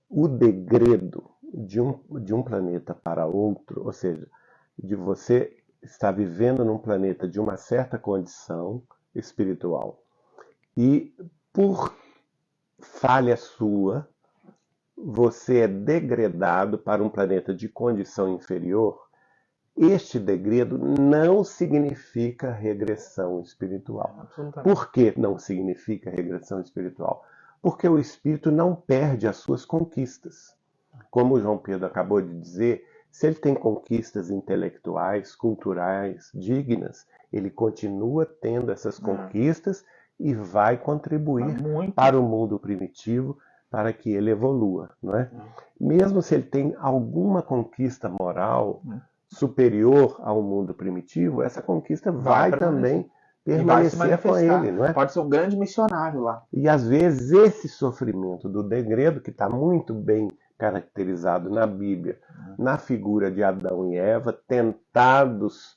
S1: O degredo de um planeta para outro, ou seja, de você estar vivendo num planeta de uma certa condição espiritual e por falha sua, você é degradado para um planeta de condição inferior, este degredo não significa regressão espiritual. Por que não significa regressão espiritual? Porque o espírito não perde as suas conquistas. Como o João Pedro acabou de dizer, se ele tem conquistas intelectuais, culturais, dignas, ele continua tendo essas conquistas e vai contribuir para o mundo primitivo, para que ele evolua, não é? Mesmo se ele tem alguma conquista moral superior ao mundo primitivo, essa conquista vai também permanecer com ele, não é?
S2: Pode ser um grande missionário lá.
S1: E às vezes esse sofrimento do degredo, que está muito bem caracterizado na Bíblia, na figura de Adão e Eva, tentados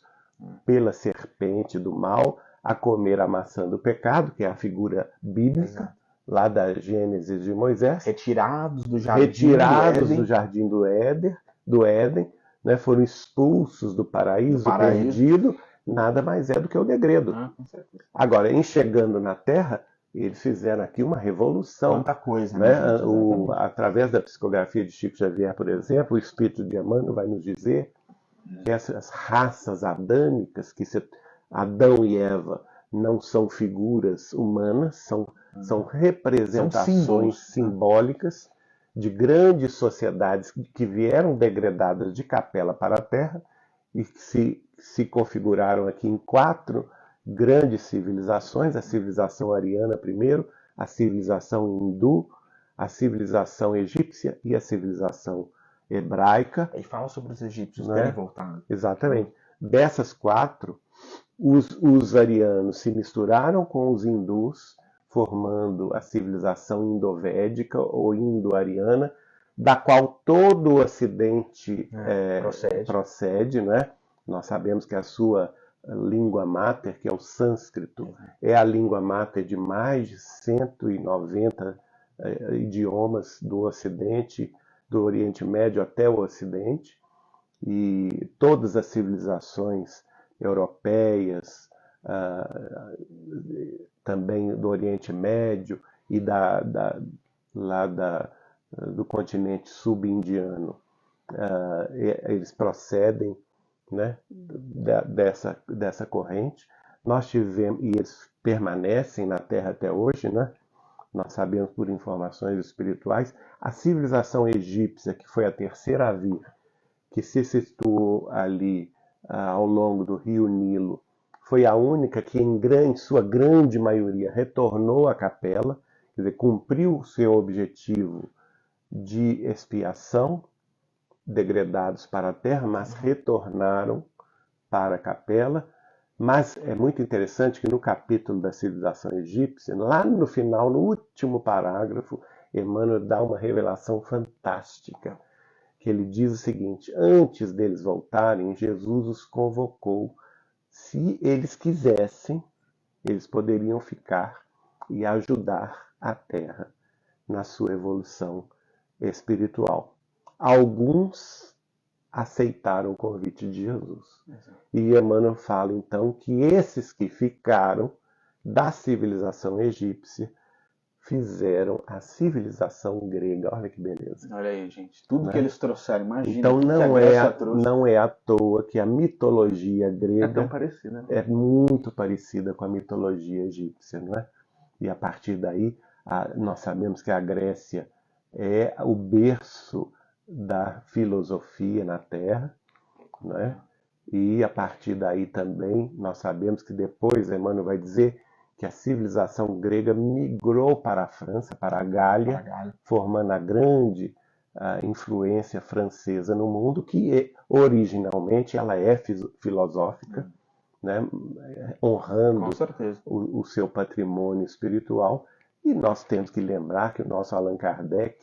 S1: pela serpente do mal a comer a maçã do pecado, que é a figura bíblica, lá da Gênesis de Moisés,
S2: retirados do
S1: jardim do Éden, né, foram expulsos do paraíso perdido, nada mais é do que o degredo. Agora, em chegando na Terra, eles fizeram aqui uma revolução.
S2: Quanta coisa,
S1: né? Através da psicografia de Chico Xavier, por exemplo, o Espírito de Emmanuel vai nos dizer que essas raças adâmicas, que Adão e Eva não são figuras humanas, são representações simbólicas de grandes sociedades que vieram degradadas de Capela para a Terra e que se configuraram aqui em 4 grandes civilizações: a civilização ariana primeiro, a civilização hindu, a civilização egípcia e a civilização hebraica.
S2: E fala sobre os egípcios terem voltado.
S1: Exatamente. Dessas 4, os arianos se misturaram com os hindus, formando a civilização indovédica ou indo-ariana, da qual todo o Ocidente procede, né? Nós sabemos que a sua língua máter, que é o sânscrito, é a língua máter de mais de 190 idiomas do Ocidente, do Oriente Médio até o Ocidente, e todas as civilizações europeias, também do Oriente Médio e do continente subindiano, eles procedem, né, dessa corrente. Nós tivemos, e eles permanecem na Terra até hoje, né? Nós sabemos por informações espirituais, a civilização egípcia, que foi a terceira a vir, que se situou ali ao longo do rio Nilo, foi a única que, em sua grande maioria, retornou à capela, quer dizer, cumpriu o seu objetivo de expiação, degradados para a terra, mas retornaram para a capela. Mas é muito interessante que no capítulo da civilização egípcia, lá no final, no último parágrafo, Emmanuel dá uma revelação fantástica, que ele diz o seguinte: antes deles voltarem, Jesus os convocou. Se eles quisessem, eles poderiam ficar e ajudar a Terra na sua evolução espiritual. Alguns aceitaram o convite de Jesus. E Emmanuel fala então que esses que ficaram da civilização egípcia fizeram a civilização grega. Olha que beleza.
S2: Olha aí, gente. Tudo, né, que eles trouxeram, imagina.
S1: Então não é à toa que a mitologia grega
S2: é tão parecida, né?
S1: É muito parecida com a mitologia egípcia, não é? E a partir daí, nós sabemos que a Grécia é o berço da filosofia na Terra, não é? E a partir daí também nós sabemos que depois Emmanuel vai dizer que a civilização grega migrou para a França, para a Gália, formando a grande influência francesa no mundo, que originalmente ela é filosófica, né? Honrando o seu patrimônio espiritual. E nós temos que lembrar que o nosso Allan Kardec,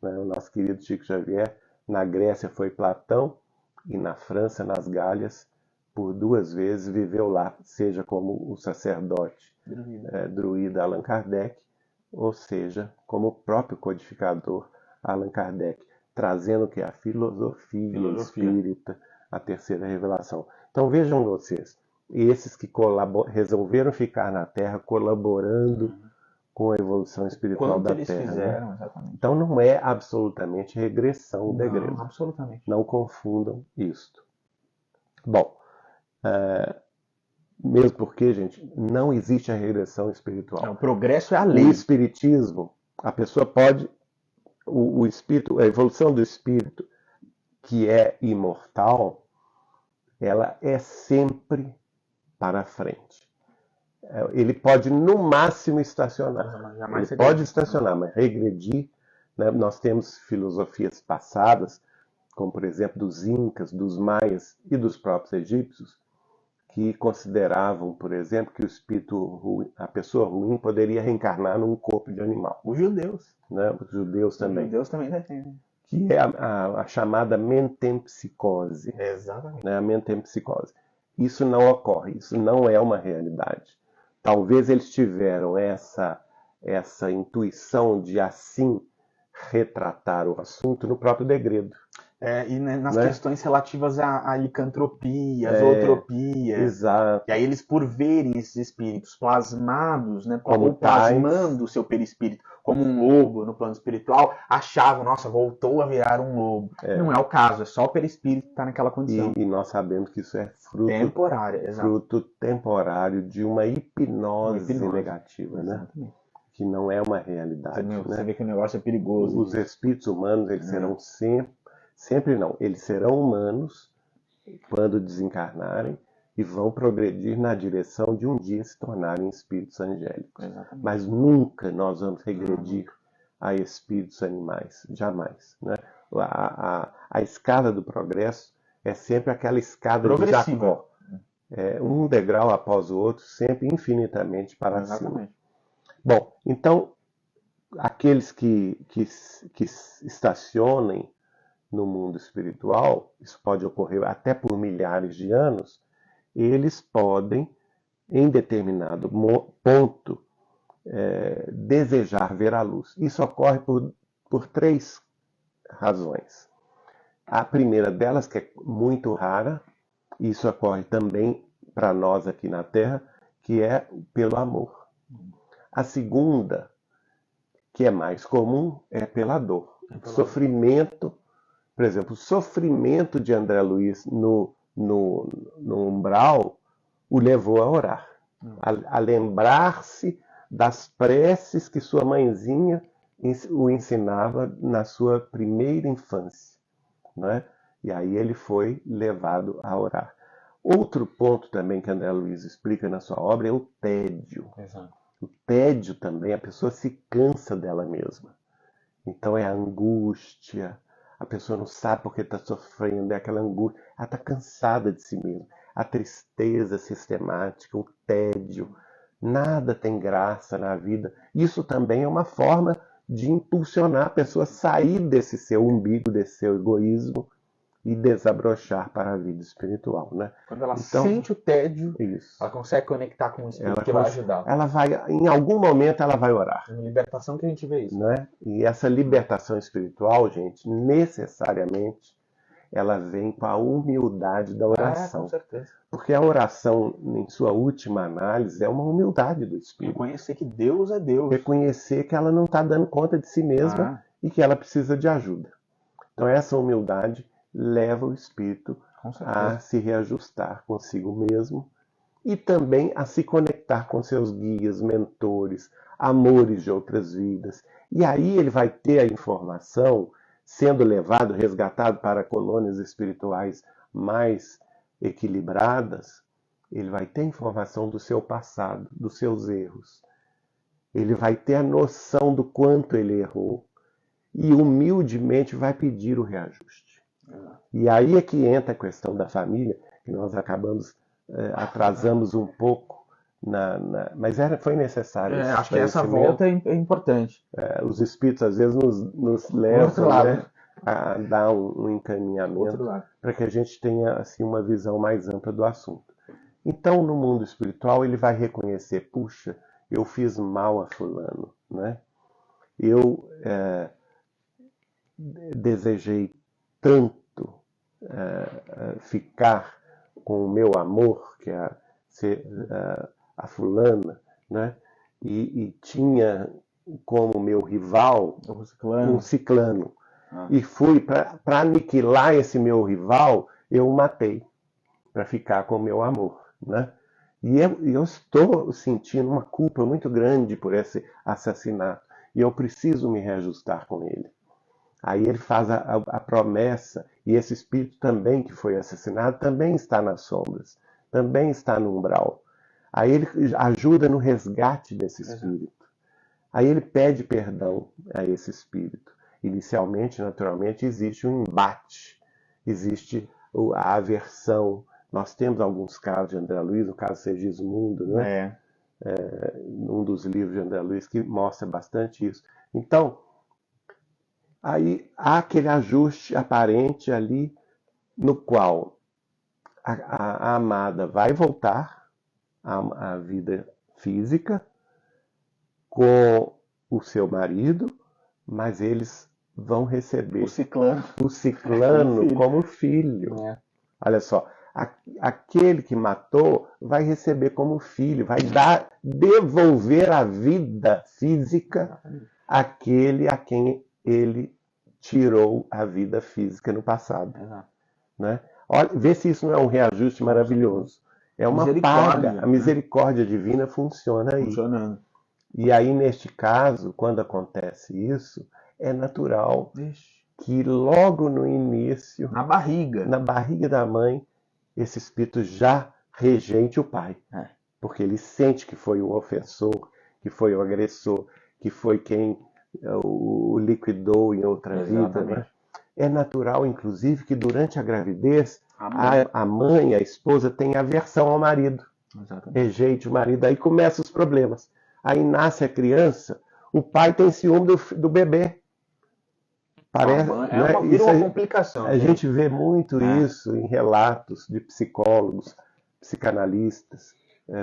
S1: né, o nosso querido Chico Xavier, na Grécia foi Platão, e na França, nas Gálias, por 2 vezes viveu lá, seja como o sacerdote druida Allan Kardec, ou seja, como o próprio codificador Allan Kardec, trazendo que a filosofia espírita, a terceira revelação. Então vejam vocês, esses que resolveram ficar na Terra colaborando com a evolução espiritual da Terra.
S2: Fizeram, exatamente.
S1: Então não é absolutamente regressão da igreja.
S2: Não, absolutamente.
S1: Não confundam isto. Bom, mesmo porque, gente, não existe a regressão espiritual.
S2: O progresso é a lei.
S1: O espiritismo, a pessoa pode... O espírito, a evolução do espírito, que é imortal, ela é sempre para frente. Ele pode, no máximo, estacionar. Ele pode estacionar, mas regredir, né? Nós temos filosofias passadas, como, por exemplo, dos incas, dos maias e dos próprios egípcios, que consideravam, por exemplo, que o espírito ruim, a pessoa ruim, poderia reencarnar num corpo de animal.
S2: Os judeus.
S1: Né? Os judeus também.
S2: Os judeus também defendem.
S1: Que é a chamada mentempsicose.
S2: Exatamente.
S1: Né? A mentempsicose. Isso não ocorre, isso não é uma realidade. Talvez eles tiveram essa intuição de assim retratar o assunto no próprio degredo.
S2: E nas questões relativas à licantropia, à zootropia.
S1: Exato.
S2: E aí eles, por verem esses espíritos plasmados, né, ou plasmando o seu perispírito como um lobo no plano espiritual, achavam, nossa, voltou a virar um lobo. Não é o caso, é só o perispírito que está naquela condição.
S1: E nós sabemos que isso é fruto temporário de uma hipnose negativa, né? Que não é uma realidade.
S2: Você vê que o negócio é perigoso.
S1: Os espíritos humanos, eles serão sempre não, eles serão humanos quando desencarnarem, e vão progredir na direção de um dia se tornarem espíritos angélicos.
S2: Exatamente.
S1: Mas nunca nós vamos regredir a espíritos animais, jamais, né? A escada do progresso é sempre aquela escada de Jacó. Um degrau após o outro, sempre infinitamente para cima. Bom, então, aqueles que estacionem no mundo espiritual, isso pode ocorrer até por milhares de anos, eles podem, em determinado ponto, desejar ver a luz. Isso ocorre por 3 razões. A primeira delas, que é muito rara, isso ocorre também para nós aqui na Terra, que é pelo amor. A segunda, que é mais comum, é pela dor. Sofrimento, por exemplo, o sofrimento de André Luiz no umbral o levou a orar, a lembrar-se das preces que sua mãezinha o ensinava na sua primeira infância, né? E aí ele foi levado a orar. Outro ponto também que André Luiz explica na sua obra é o tédio.
S2: Exato.
S1: O tédio também, a pessoa se cansa dela mesma. Então é a angústia, a pessoa não sabe porque está sofrendo, é aquela angústia, ela está cansada de si mesma. A tristeza sistemática, o tédio, nada tem graça na vida. Isso também é uma forma de impulsionar a pessoa a sair desse seu umbigo, desse seu egoísmo e desabrochar para a vida espiritual, né?
S2: Quando ela sente o tédio,
S1: isso,
S2: ela consegue conectar com o espírito que vai ajudar.
S1: Ela vai, em algum momento, ela vai orar.
S2: É uma libertação que a gente vê isso.
S1: Né? E essa libertação espiritual, gente, necessariamente, ela vem com a humildade da oração.
S2: Com certeza.
S1: Porque a oração, em sua última análise, é uma humildade do espírito.
S2: Reconhecer que Deus é Deus.
S1: Reconhecer que ela não está dando conta de si mesma e que ela precisa de ajuda. Então essa humildade leva o espírito a se reajustar consigo mesmo e também a se conectar com seus guias, mentores, amores de outras vidas. E aí ele vai ter a informação sendo levado, resgatado para colônias espirituais mais equilibradas. Ele vai ter informação do seu passado, dos seus erros. Ele vai ter a noção do quanto ele errou e humildemente vai pedir o reajuste. E aí é que entra a questão da família, que nós atrasamos um pouco, mas foi necessário.
S2: Acho que essa volta é importante.
S1: Os espíritos às vezes nos levam, né, a dar um encaminhamento para que a gente tenha assim, uma visão mais ampla do assunto. Então, no mundo espiritual, ele vai reconhecer, puxa, eu fiz mal a fulano, né? Eu desejei tanto ficar com o meu amor, que é a fulana, né? E tinha como meu rival um ciclano. E fui para aniquilar esse meu rival, eu o matei para ficar com o meu amor, né? E eu estou sentindo uma culpa muito grande por esse assassinato e eu preciso me reajustar com ele. Aí ele faz a promessa, e esse espírito também que foi assassinado também está nas sombras, também está no umbral. Aí ele ajuda no resgate desse espírito. Aí ele pede perdão a esse espírito. Inicialmente, naturalmente, existe um embate, existe a aversão. Nós temos alguns casos de André Luiz, o caso Segismundo, né? Um dos livros de André Luiz que mostra bastante isso. Então, aí há aquele ajuste aparente ali, no qual a amada vai voltar à vida física com o seu marido, mas eles vão receber o ciclano como filho. Olha só, aquele que matou vai receber como filho, vai devolver a vida física àquele a quem ele tirou a vida física no passado. Né? Olha, vê se isso não é um reajuste maravilhoso. É uma paga. A misericórdia divina funciona aí.
S2: Funcionando.
S1: E aí, neste caso, quando acontece isso, é natural que logo no início, na barriga da mãe, esse espírito já rejeite o pai. Porque ele sente que foi o ofensor, que foi o agressor, que foi quem o liquidou em outra vida. Né? É natural, inclusive, que durante a gravidez, a mãe, a esposa, tem aversão ao marido. Rejeite o marido, aí começam os problemas. Aí nasce a criança, o pai tem ciúme do bebê. Parece,
S2: vira uma complicação.
S1: A gente vê muito isso em relatos de psicólogos, psicanalistas,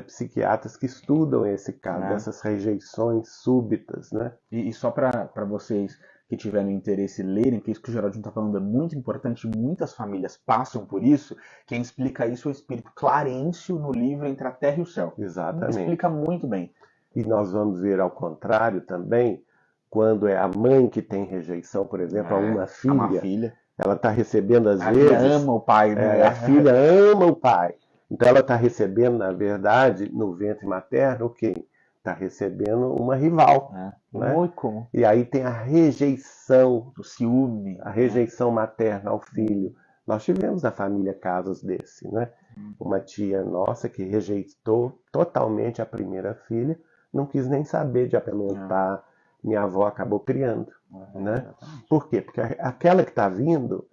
S1: psiquiatras que estudam esse caso, dessas rejeições súbitas. Né?
S2: E só para vocês que tiverem interesse lerem, que isso que o Geraldinho está falando é muito importante, muitas famílias passam por isso. Quem explica isso é o Espírito Clarencio no livro Entre a Terra e o Céu.
S1: Exatamente.
S2: Explica muito bem.
S1: E nós vamos ver ao contrário também, quando é a mãe que tem rejeição, por exemplo, a uma filha. Ela está recebendo às vezes...
S2: A filha ama o pai, né?
S1: A filha ama o pai. Então ela está recebendo, na verdade, no ventre materno, quem? Está recebendo uma rival. Né?
S2: Muito comum.
S1: E aí tem a rejeição,
S2: o ciúme,
S1: a rejeição materna ao filho. Nós tivemos na família casos desse, né? Uma tia nossa que rejeitou totalmente a primeira filha, não quis nem saber de apamentar. Minha avó acabou criando. Né? Por quê? Porque aquela que está vindo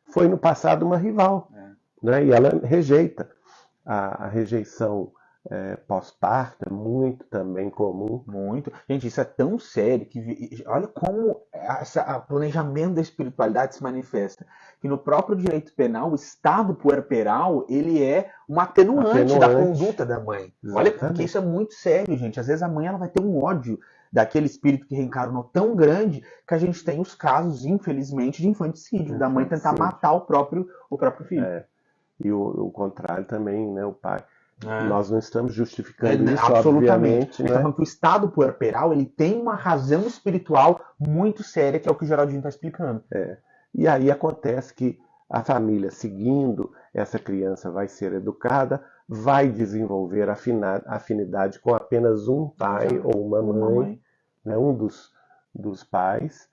S1: foi no passado uma rival. Né? E ela rejeita. A rejeição pós-parto é muito também comum.
S2: Muito. Gente, isso é tão sério que olha como o planejamento da espiritualidade se manifesta. Que no próprio direito penal, o estado puerperal, ele é um atenuante da conduta da mãe. Olha, porque isso é muito sério, gente. Às vezes a mãe ela vai ter um ódio daquele espírito que reencarnou tão grande que a gente tem os casos, infelizmente, de infanticídio, da mãe tentar matar o próprio filho.
S1: E o contrário também, né? O pai. Nós não estamos justificando isso,
S2: absolutamente.
S1: Obviamente. Né?
S2: Então, que o estado puerperal ele tem uma razão espiritual muito séria, que é o que o Geraldinho está explicando.
S1: E aí acontece que a família, seguindo, essa criança vai ser educada, vai desenvolver afinidade com apenas um pai ou uma mãe, né? Um dos pais,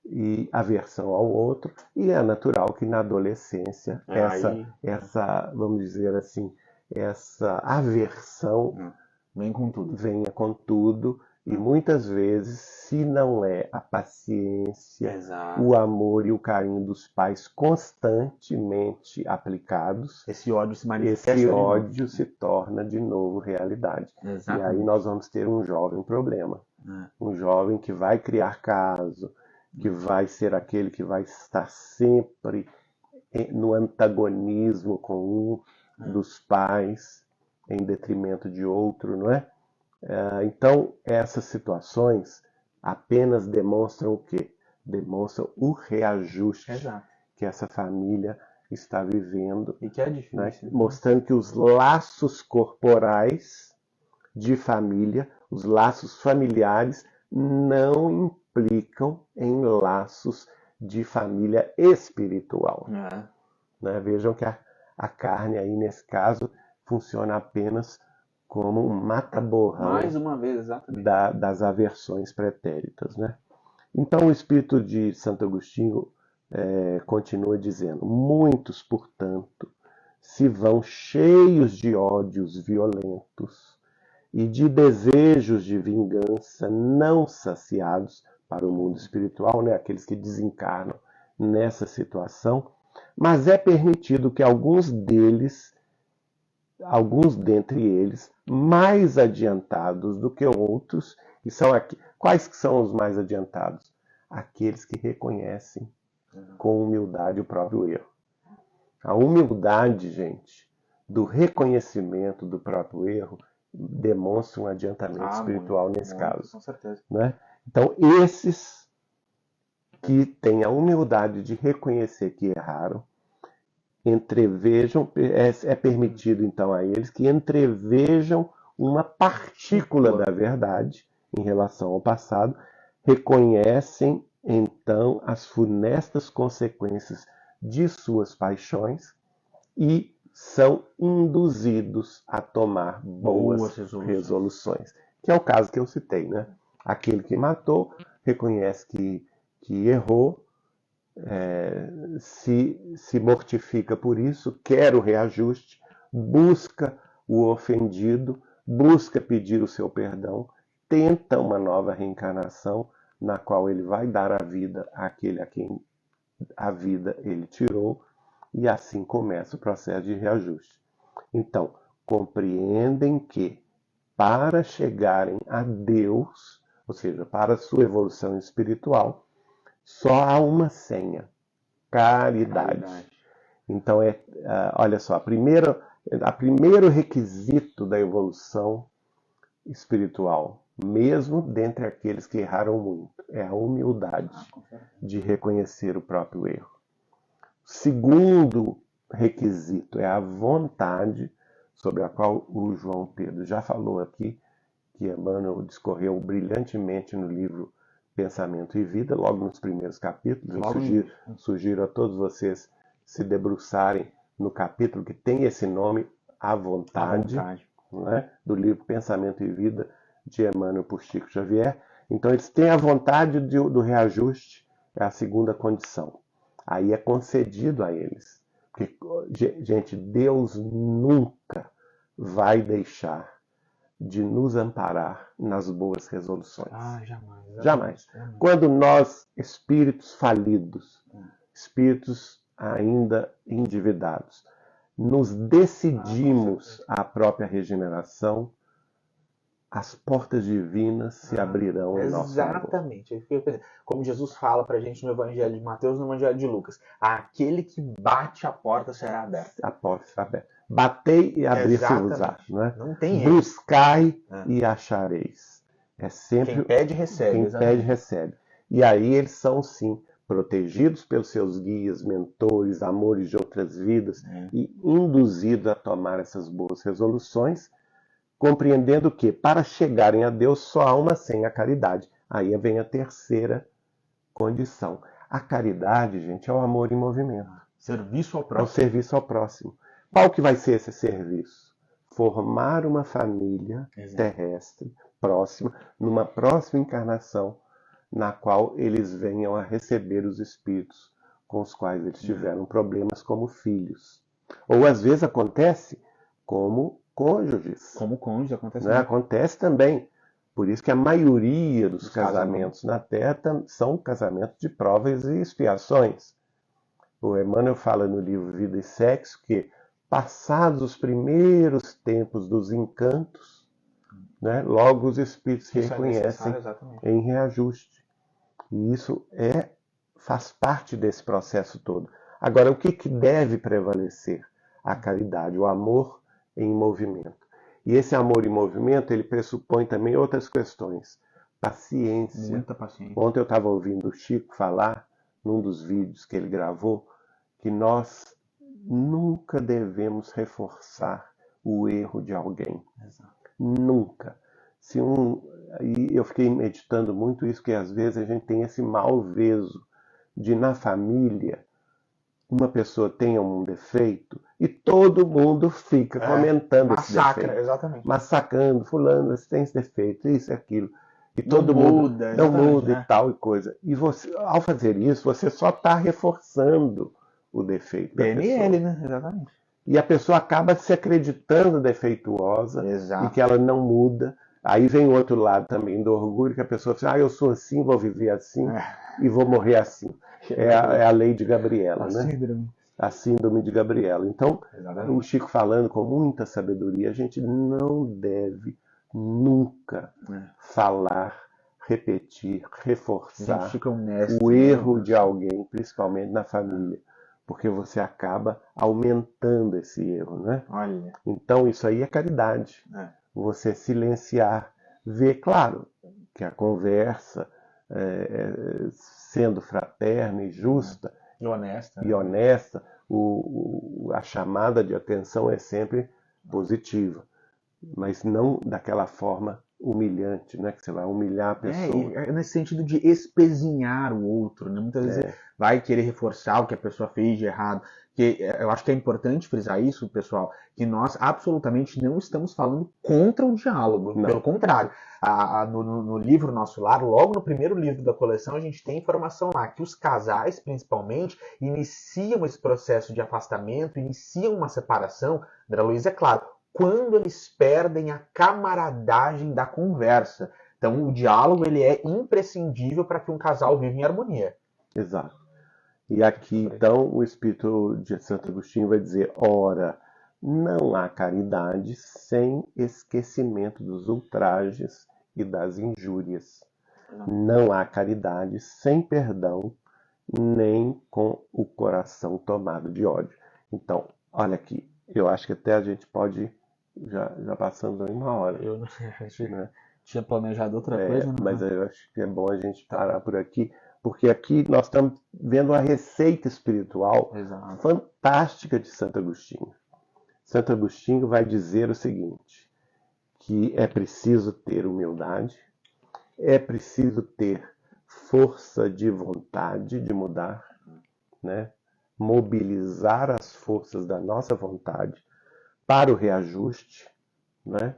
S1: e aversão ao outro. E é natural que na adolescência essa, vamos dizer assim, essa aversão venha com tudo, e muitas vezes, se não é a paciência, o amor e o carinho dos pais constantemente aplicados,
S2: esse ódio se manifesta.
S1: Esse ódio se torna de novo realidade. E aí nós vamos ter um jovem problema. Um jovem que vai criar caso, que vai ser aquele que vai estar sempre no antagonismo com um dos pais, em detrimento de outro, não é? Então, essas situações apenas demonstram o quê? Demonstram o reajuste que essa família está vivendo.
S2: E que é difícil.
S1: Né? Mostrando que os laços corporais de família, os laços familiares, não implicam em laços de família espiritual. Né? Vejam que a carne aí, nesse caso, funciona apenas como um mata-borrão.
S2: Mais uma vez, exatamente.
S1: Das aversões pretéritas. Né? Então o espírito de Santo Agostinho continua dizendo: muitos, portanto, se vão cheios de ódios violentos e de desejos de vingança não saciados para o mundo espiritual, né? Aqueles que desencarnam nessa situação, mas é permitido que alguns dentre eles, mais adiantados do que outros, e são quais que são os mais adiantados? Aqueles que reconhecem com humildade o próprio erro. A humildade, gente, do reconhecimento do próprio erro, demonstra um adiantamento espiritual nesse caso.
S2: Com certeza.
S1: Né? Então, esses que têm a humildade de reconhecer que erraram, entrevejam, é permitido então a eles que entrevejam uma partícula da verdade em relação ao passado, reconhecem então as funestas consequências de suas paixões e são induzidos a tomar boas resoluções. Que é o caso que eu citei, né? Aquele que matou reconhece que errou, se mortifica por isso, quer o reajuste, busca o ofendido, busca pedir o seu perdão, tenta uma nova reencarnação, na qual ele vai dar a vida àquele a quem a vida ele tirou, e assim começa o processo de reajuste. Então, compreendem que para chegarem a Deus, ou seja, para a sua evolução espiritual, só há uma senha: caridade. Então, olha só, a primeiro requisito da evolução espiritual, mesmo dentre aqueles que erraram muito, é a humildade de reconhecer o próprio erro. Segundo requisito é a vontade, sobre a qual o João Pedro já falou aqui, que Emmanuel discorreu brilhantemente no livro Pensamento e Vida, logo nos primeiros capítulos. Eu sugiro a todos vocês se debruçarem no capítulo que tem esse nome, A Vontade, né, do livro Pensamento e Vida, de Emmanuel por Chico Xavier. Então eles têm a vontade do reajuste, é a segunda condição. Aí é concedido a eles. Porque, gente, Deus nunca vai deixar de nos amparar nas boas resoluções. Jamais. Quando nós, espíritos falidos, espíritos ainda endividados, nos decidimos à própria regeneração, as portas divinas se abrirão em nosso favor.
S2: Exatamente. Como Jesus fala pra gente no Evangelho de Mateus e no Evangelho de Lucas: aquele que bate, a porta será aberta.
S1: A porta será aberta. Batei e abrir-se-vos-á. Né?
S2: Não tem
S1: Buscai e achareis. É sempre
S2: quem pede, recebe.
S1: Quem pede, recebe. E aí eles são, sim, protegidos pelos seus guias, mentores, amores de outras vidas e induzidos a tomar essas boas resoluções, compreendendo que, para chegarem a Deus, só há uma senha: a caridade. Aí vem a terceira condição. A caridade, gente, é o amor em movimento.
S2: Serviço ao próximo.
S1: É o serviço ao próximo. Qual que vai ser esse serviço? Formar uma família terrestre, próxima, numa próxima encarnação, na qual eles venham a receber os espíritos com os quais eles tiveram problemas como filhos. Ou às vezes acontece como cônjuges.
S2: Como cônjuge acontece.
S1: Né? Acontece também. Por isso que a maioria dos casamentos na Terra são casamentos de provas e expiações. O Emmanuel fala no livro Vida e Sexo que, passados os primeiros tempos dos encantos, né, logo os espíritos se reconhecem em reajuste. E isso faz parte desse processo todo. Agora, o que deve prevalecer? A caridade, o amor em movimento. E esse amor em movimento, ele pressupõe também outras questões. Paciência.
S2: Muita paciência.
S1: Ontem eu estava ouvindo o Chico falar, num dos vídeos que ele gravou, que nós nunca devemos reforçar o erro de alguém.
S2: Exato.
S1: Nunca. E eu fiquei meditando muito isso, que às vezes a gente tem esse malveso de, na família, uma pessoa tenha um defeito e todo mundo fica comentando esse defeito.
S2: Exatamente.
S1: Massacrando, fulano, você tem esse defeito, isso e aquilo. E
S2: não
S1: todo
S2: muda,
S1: mundo não muda e tal e coisa. E você, ao fazer isso, você só está reforçando o defeito da
S2: PNL, né? Exatamente.
S1: E a pessoa acaba se acreditando defeituosa.
S2: Exato.
S1: E que ela não muda. Aí vem o outro lado também do orgulho, que a pessoa diz: eu sou assim, vou viver assim e vou morrer assim. É a lei de Gabriela, né? A síndrome de Gabriela. Então, o Chico falando com muita sabedoria, a gente não deve nunca falar, repetir, reforçar o erro de alguém, principalmente na família, porque você acaba aumentando esse erro, né?
S2: Olha.
S1: Então, isso aí é caridade. Você silenciar, ver, claro, que a conversa, sendo fraterna e justa
S2: e honesta,
S1: a chamada de atenção é sempre positiva, mas não daquela forma humilhante, né? Que você vai humilhar a pessoa.
S2: Nesse sentido de espezinhar o outro, né? Muitas vezes vai querer reforçar o que a pessoa fez de errado, Porque eu acho que é importante frisar isso, pessoal, que nós absolutamente não estamos falando contra o diálogo. Não. Pelo contrário, no livro Nosso Lar, logo no primeiro livro da coleção, a gente tem informação lá que os casais, principalmente, iniciam esse processo de afastamento, iniciam uma separação, André Luiz, é claro, quando eles perdem a camaradagem da conversa. Então, o diálogo ele é imprescindível para que um casal viva em harmonia.
S1: Exato. E aqui, então, o Espírito de Santo Agostinho vai dizer: ora, não há caridade sem esquecimento dos ultrajes e das injúrias. Não há caridade sem perdão, nem com o coração tomado de ódio. Então, olha aqui, eu acho que até a gente pode, já passando em 1 hora.
S2: Eu não tinha planejado outra coisa, né?
S1: Mas eu acho que é bom a gente parar por aqui, porque aqui nós estamos vendo uma receita espiritual fantástica de Santo Agostinho. Santo Agostinho vai dizer o seguinte, que é preciso ter humildade, é preciso ter força de vontade de mudar, né? Mobilizar as forças da nossa vontade para o reajuste, né?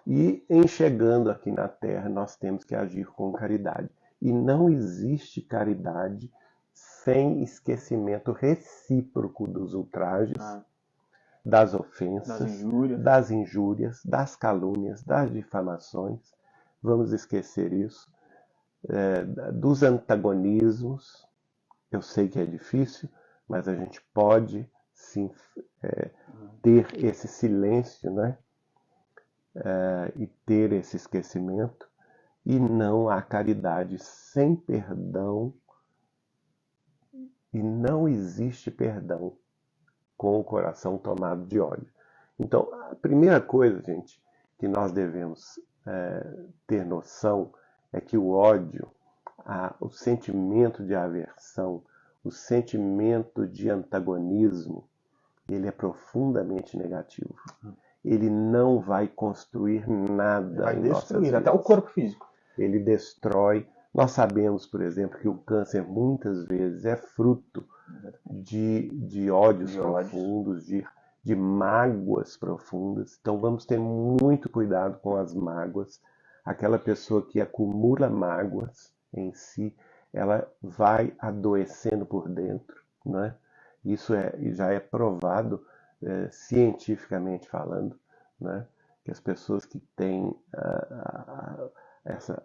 S1: E em chegando aqui na Terra, nós temos que agir com caridade. E não existe caridade sem esquecimento recíproco dos ultrajes, das ofensas, das injúrias, das calúnias, das difamações. Vamos esquecer isso. Dos antagonismos. Eu sei que é difícil, mas a gente pode sim ter esse silêncio, né? E ter esse esquecimento. E não há caridade sem perdão, e não existe perdão com o coração tomado de ódio. Então, a primeira coisa, gente, que nós devemos ter noção é que o ódio, o sentimento de aversão, o sentimento de antagonismo, ele é profundamente negativo. Ele não vai construir nada.
S2: Vai destruir até o corpo físico.
S1: Ele destrói. Nós sabemos, por exemplo, que o câncer muitas vezes é fruto de ódios profundos, de mágoas profundas. Então vamos ter muito cuidado com as mágoas. Aquela pessoa que acumula mágoas em si, ela vai adoecendo por dentro, né? Isso já é provado cientificamente falando, né? Que as pessoas que têm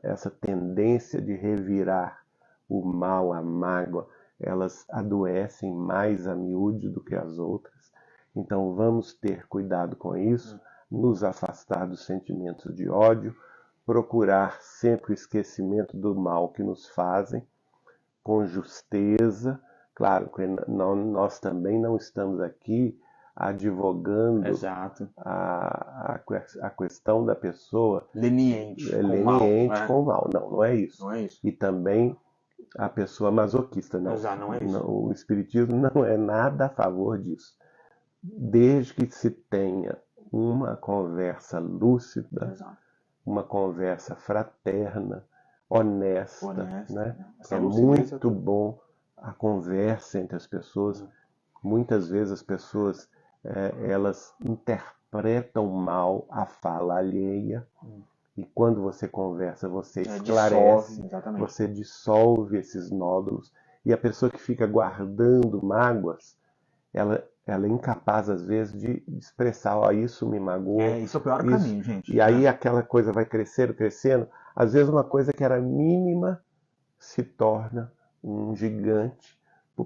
S1: essa tendência de revirar o mal, a mágoa, elas adoecem mais a miúde do que as outras. Então vamos ter cuidado com isso, nos afastar dos sentimentos de ódio, procurar sempre o esquecimento do mal que nos fazem, com justeza. Claro que nós também não estamos aqui advogando a questão da pessoa
S2: leniente
S1: com o mal. Não é isso.
S2: Não é isso.
S1: E também a pessoa masoquista. Não é isso. Não, o Espiritismo não é nada a favor disso. Desde que se tenha uma conversa lúcida, uma conversa fraterna, honesta. Né? É muito bom a conversa entre as pessoas. Muitas vezes as pessoas elas interpretam mal a fala alheia, e quando você conversa, você esclarece, você dissolve esses nódulos, e a pessoa que fica guardando mágoas, ela é incapaz às vezes de expressar, isso me magoou.
S2: Isso é o pior caminho, gente.
S1: E aí aquela coisa vai crescendo, às vezes uma coisa que era mínima se torna um gigante,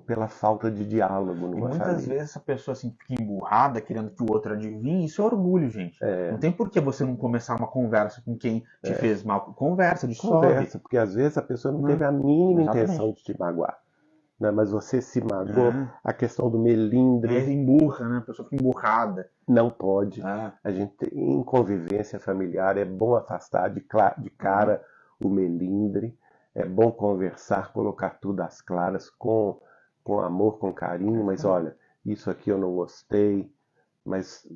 S1: pela falta de diálogo numa família.
S2: Muitas vezes essa pessoa assim, fica emburrada, querendo que o outro adivinhe. Isso é orgulho, gente. Não tem por que você não começar uma conversa com quem te fez mal. Conversa, dissolve.
S1: Porque às vezes a pessoa não teve a mínima intenção de te magoar. Né? Mas você se magoou. A questão do melindre.
S2: Emburra, né? A pessoa fica emburrada.
S1: Não pode. A gente, em convivência familiar, é bom afastar de cara o melindre. É bom conversar, colocar tudo às claras com amor, com carinho, mas olha, isso aqui eu não gostei, mas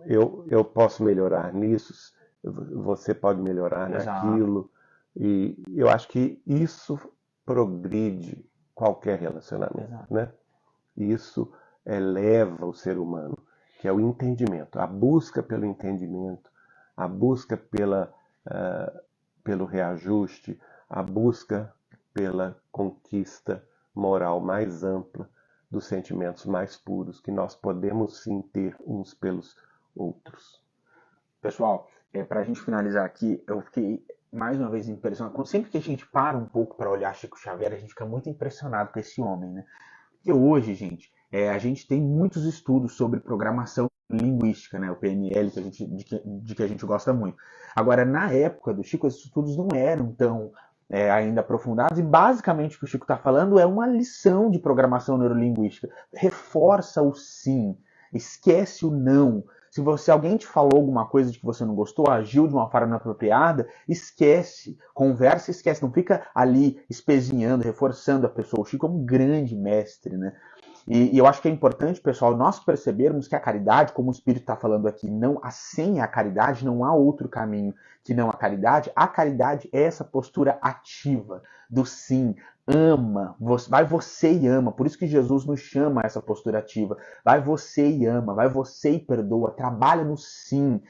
S1: eu posso melhorar nisso, você pode melhorar naquilo, e eu acho que isso progride qualquer relacionamento, né? Isso eleva o ser humano, que é o entendimento, a busca pelo entendimento, a busca pelo reajuste, a busca pela conquista moral mais ampla dos sentimentos mais puros que nós podemos sim ter uns pelos outros.
S2: Pessoal, para a gente finalizar aqui, eu fiquei mais uma vez impressionado. Sempre que a gente para um pouco para olhar Chico Xavier, a gente fica muito impressionado com esse homem, né? Porque hoje, gente, a gente tem muitos estudos sobre programação linguística, né? O PNL, de que a gente gosta muito. Agora, na época do Chico, esses estudos não eram tão ainda aprofundados, e basicamente o que o Chico está falando é uma lição de programação neurolinguística. Reforça o sim, esquece o não. Se alguém te falou alguma coisa de que você não gostou, agiu de uma forma inapropriada, esquece, conversa e esquece. Não fica ali espezinhando, reforçando a pessoa. O Chico é um grande mestre, né? E eu acho que é importante, pessoal, nós percebermos que a caridade, como o Espírito está falando aqui, não sem a caridade não há outro caminho que não a caridade. A caridade é essa postura ativa do sim, ama, vai você e ama. Por isso que Jesus nos chama a essa postura ativa. Vai você e ama, vai você e perdoa, trabalha no sim.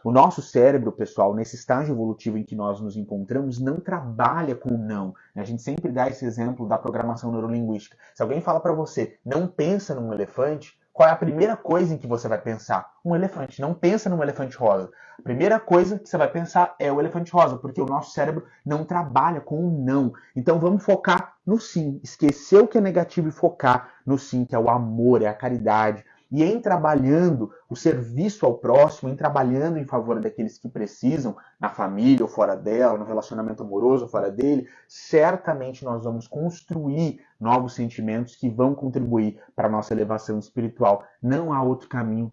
S2: O nosso cérebro, pessoal, nesse estágio evolutivo em que nós nos encontramos, não trabalha com o não. A gente sempre dá esse exemplo da programação neurolinguística. Se alguém fala para você, não pensa num elefante, qual é a primeira coisa em que você vai pensar? Um elefante. Não pensa num elefante rosa. A primeira coisa que você vai pensar é o elefante rosa, porque o nosso cérebro não trabalha com o não. Então vamos focar no sim. Esquecer o que é negativo e focar no sim, que é o amor, é a caridade. E em trabalhando o serviço ao próximo, em trabalhando em favor daqueles que precisam, na família ou fora dela, no relacionamento amoroso ou fora dele, certamente nós vamos construir novos sentimentos que vão contribuir para a nossa elevação espiritual. Não há outro caminho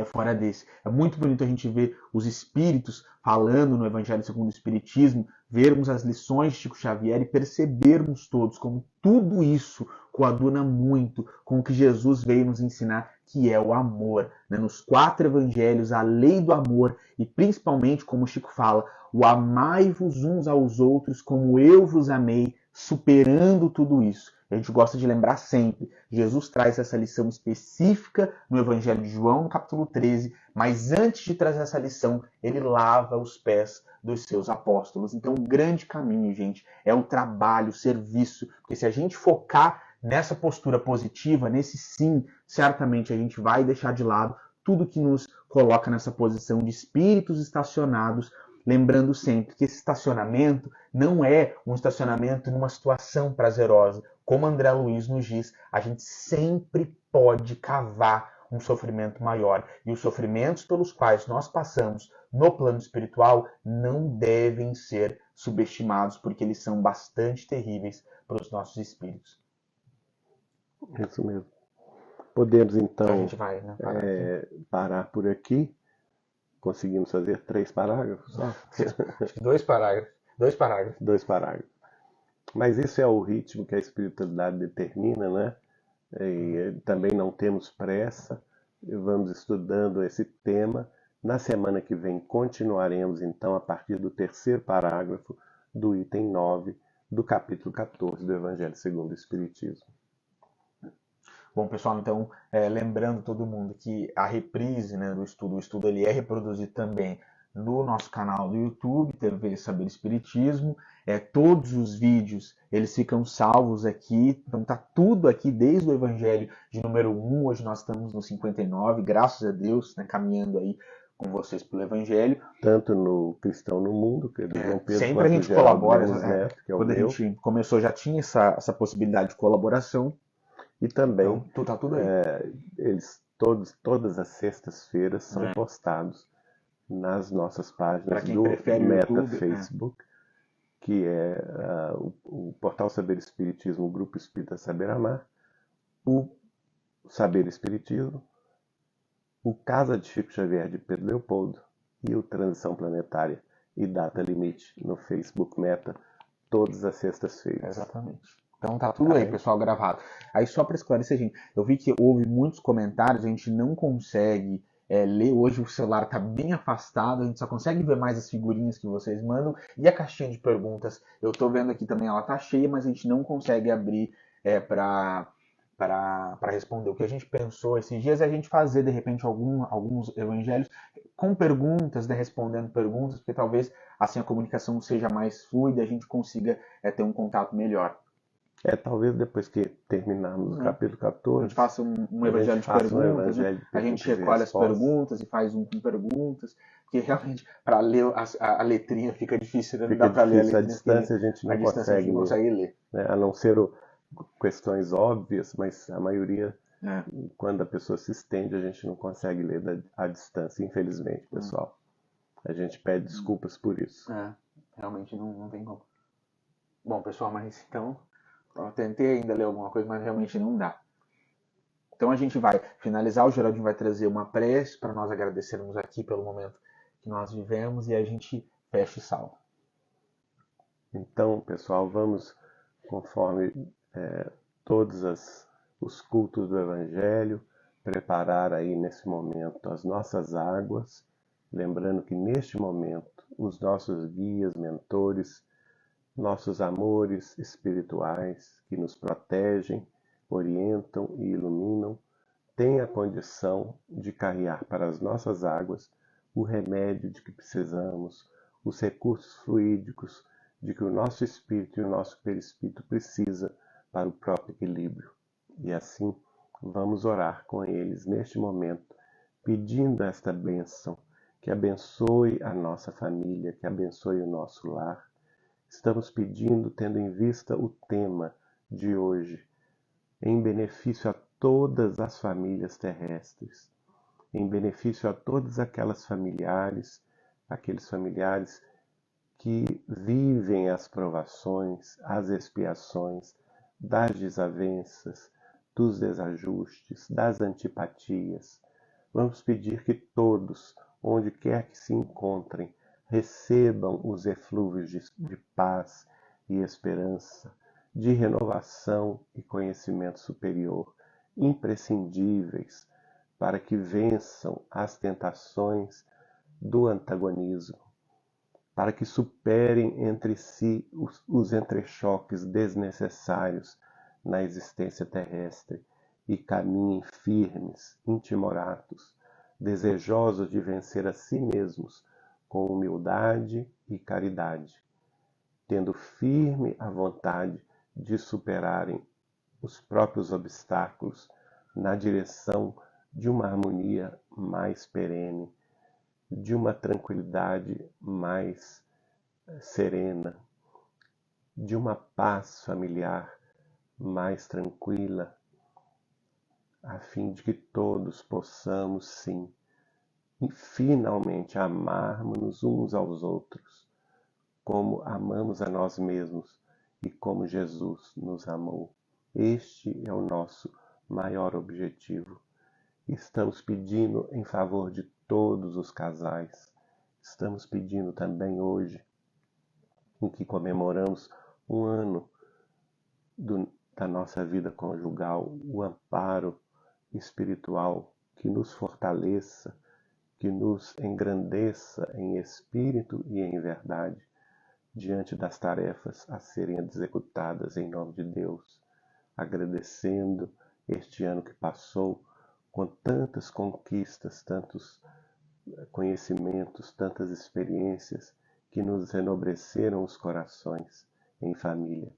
S2: fora desse. É muito bonito a gente ver os espíritos falando no Evangelho segundo o Espiritismo, vermos as lições de Chico Xavier e percebermos todos como tudo isso coaduna muito com o que Jesus veio nos ensinar, que é o amor. Né? Nos 4 evangelhos, a lei do amor e principalmente, como Chico fala, o amai-vos uns aos outros como eu vos amei, superando tudo isso. A gente gosta de lembrar sempre. Jesus traz essa lição específica no Evangelho de João, no capítulo 13, mas antes de trazer essa lição, ele lava os pés dos seus apóstolos. Então, o grande caminho, gente, é o trabalho, o serviço. Porque se a gente focar nessa postura positiva, nesse sim, certamente a gente vai deixar de lado tudo que nos coloca nessa posição de espíritos estacionados, lembrando sempre que esse estacionamento não é um estacionamento numa situação prazerosa. Como André Luiz nos diz, a gente sempre pode cavar um sofrimento maior. E os sofrimentos pelos quais nós passamos no plano espiritual não devem ser subestimados, porque eles são bastante terríveis para os nossos espíritos.
S1: Isso mesmo. Podemos, então,
S2: a gente vai, né,
S1: parar por aqui. Conseguimos fazer 3 parágrafos só?
S2: Acho que 2 parágrafos. 2 parágrafos.
S1: 2 parágrafos. Mas isso é o ritmo que a espiritualidade determina, né? E também não temos pressa. Vamos estudando esse tema. Na semana que vem continuaremos, então, a partir do 3º parágrafo do item 9 do capítulo 14 do Evangelho segundo o Espiritismo.
S2: Bom, pessoal, então, lembrando todo mundo que a reprise, né, do estudo, o estudo ele é reproduzido também no nosso canal do YouTube, TV Saber Espiritismo. Todos os vídeos, eles ficam salvos aqui, então tá tudo aqui, desde o Evangelho de número 1, hoje nós estamos no 59, graças a Deus, né, caminhando aí com vocês pelo Evangelho.
S1: Tanto no Cristão no Mundo, que é do João Pedro,
S2: sempre a gente colabora,
S1: Neto, que é
S2: quando a gente começou já tinha essa possibilidade de colaboração.
S1: E também,
S2: então, tá tudo aí.
S1: Eles todas as sextas-feiras são postados nas nossas páginas do Meta YouTube, Facebook, que é o Portal Saber Espiritismo, o Grupo Espírita Saber Amar, o Saber Espiritismo, o Casa de Chico Xavier de Pedro Leopoldo e o Transição Planetária e Data Limite no Facebook Meta, todas as sextas-feiras.
S2: Exatamente. Então tá tudo aí, pessoal, gravado. Aí só para esclarecer, gente, eu vi que houve muitos comentários, a gente não consegue ler hoje, o celular tá bem afastado, a gente só consegue ver mais as figurinhas que vocês mandam e a caixinha de perguntas. Eu tô vendo aqui também, ela tá cheia, mas a gente não consegue abrir para para responder. O que a gente pensou esses dias é a gente fazer, de repente, alguns evangelhos com perguntas, né, respondendo perguntas, porque talvez assim a comunicação seja mais fluida e a gente consiga ter um contato melhor.
S1: Talvez depois que terminarmos o capítulo 14,
S2: a gente faça um evangelho de perguntas, né? A gente recolhe as perguntas e faz um com perguntas, porque realmente para ler a letrinha fica difícil, né? Não dá para ler a letrinha.
S1: A distância a gente não consegue ler. Né? A não ser questões óbvias, mas a maioria, quando a pessoa se estende, a gente não consegue ler à distância, infelizmente, pessoal. A gente pede desculpas por isso.
S2: Realmente não tem como. Bom, pessoal, mas então eu tentei ainda ler alguma coisa, mas realmente não dá. Então a gente vai finalizar, o Geraldinho vai trazer uma prece para nós agradecermos aqui pelo momento que nós vivemos e a gente fecha o salmo.
S1: Então, pessoal, vamos conforme todos os cultos do Evangelho, preparar aí nesse momento as nossas águas, lembrando que neste momento os nossos guias, mentores, nossos amores espirituais que nos protegem, orientam e iluminam, têm a condição de carregar para as nossas águas o remédio de que precisamos, os recursos fluídicos de que o nosso espírito e o nosso perispírito precisa para o próprio equilíbrio. E assim vamos orar com eles neste momento, pedindo esta bênção, que abençoe a nossa família, que abençoe o nosso lar. Estamos pedindo, tendo em vista o tema de hoje, em benefício a todas as famílias terrestres, em benefício a todas aquelas familiares, aqueles familiares que vivem as provações, as expiações, das desavenças, dos desajustes, das antipatias. Vamos pedir que todos, onde quer que se encontrem, recebam os eflúvios de paz e esperança, de renovação e conhecimento superior, imprescindíveis para que vençam as tentações do antagonismo, para que superem entre si os entrechoques desnecessários na existência terrestre e caminhem firmes, intimoratos, desejosos de vencer a si mesmos com humildade e caridade, tendo firme a vontade de superarem os próprios obstáculos na direção de uma harmonia mais perene, de uma tranquilidade mais serena, de uma paz familiar mais tranquila, a fim de que todos possamos, sim, e finalmente amarmos-nos uns aos outros, como amamos a nós mesmos e como Jesus nos amou. Este é o nosso maior objetivo. Estamos pedindo em favor de todos os casais. Estamos pedindo também hoje, em que comemoramos um ano da nossa vida conjugal, o amparo espiritual que nos fortaleça, que nos engrandeça em espírito e em verdade, diante das tarefas a serem executadas em nome de Deus, agradecendo este ano que passou com tantas conquistas, tantos conhecimentos, tantas experiências que nos enobreceram os corações em família.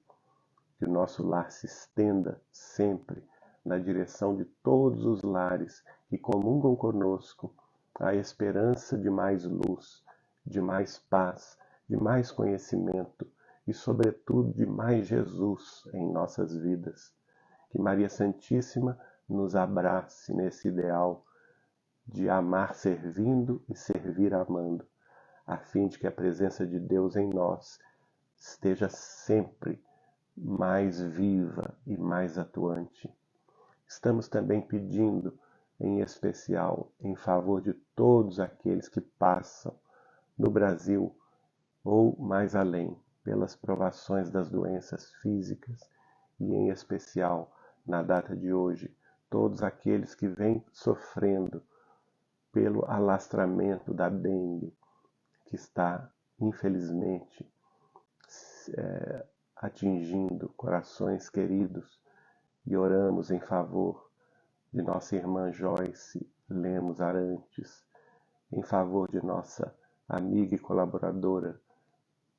S1: Que o nosso lar se estenda sempre na direção de todos os lares que comungam conosco a esperança de mais luz, de mais paz, de mais conhecimento e, sobretudo, de mais Jesus em nossas vidas. Que Maria Santíssima nos abrace nesse ideal de amar servindo e servir amando, a fim de que a presença de Deus em nós esteja sempre mais viva e mais atuante. Estamos também pedindo, em especial, em favor de todos aqueles que passam no Brasil ou mais além, pelas provações das doenças físicas e, em especial, na data de hoje, todos aqueles que vêm sofrendo pelo alastramento da dengue, que está, infelizmente, atingindo corações queridos e oramos em favor de nossa irmã Joyce Lemos Arantes, em favor de nossa amiga e colaboradora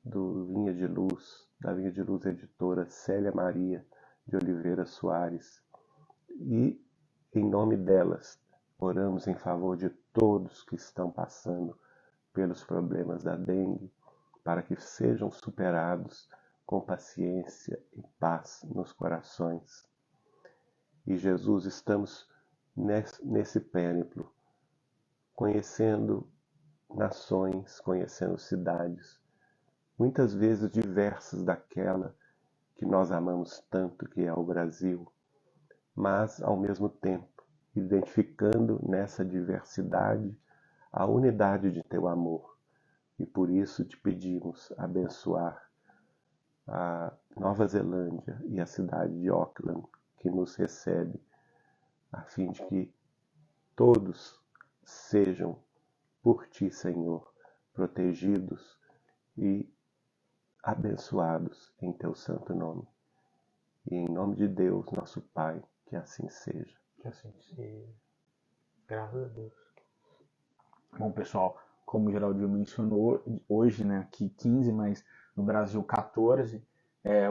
S1: da Vinha de Luz Editora, Célia Maria de Oliveira Soares. E, em nome delas, oramos em favor de todos que estão passando pelos problemas da dengue, para que sejam superados com paciência e paz nos corações. E Jesus, estamos nesse périplo, conhecendo nações, conhecendo cidades, muitas vezes diversas daquela que nós amamos tanto, que é o Brasil, mas, ao mesmo tempo, identificando nessa diversidade a unidade de teu amor. E por isso te pedimos abençoar a Nova Zelândia e a cidade de Auckland, que nos recebe, a fim de que todos sejam, por ti, Senhor, protegidos e abençoados em teu santo nome. E em nome de Deus, nosso Pai, que assim seja.
S2: Que assim seja. Graças a Deus. Bom, pessoal, como o Geraldinho mencionou, hoje, né, aqui 15, mas no Brasil 14,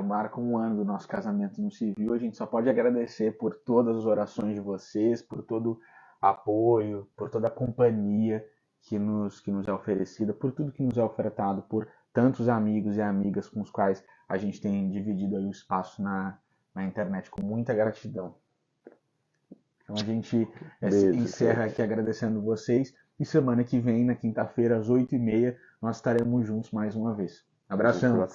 S2: marca um ano do nosso casamento no civil. A gente só pode agradecer por todas as orações de vocês, por todo o apoio, por toda a companhia que nos é oferecida, por tudo que nos é ofertado, por tantos amigos e amigas com os quais a gente tem dividido aí o espaço na internet, com muita gratidão. Então a gente encerra aqui agradecendo vocês, e semana que vem, na quinta-feira, às 8h30, nós estaremos juntos mais uma vez. Abração!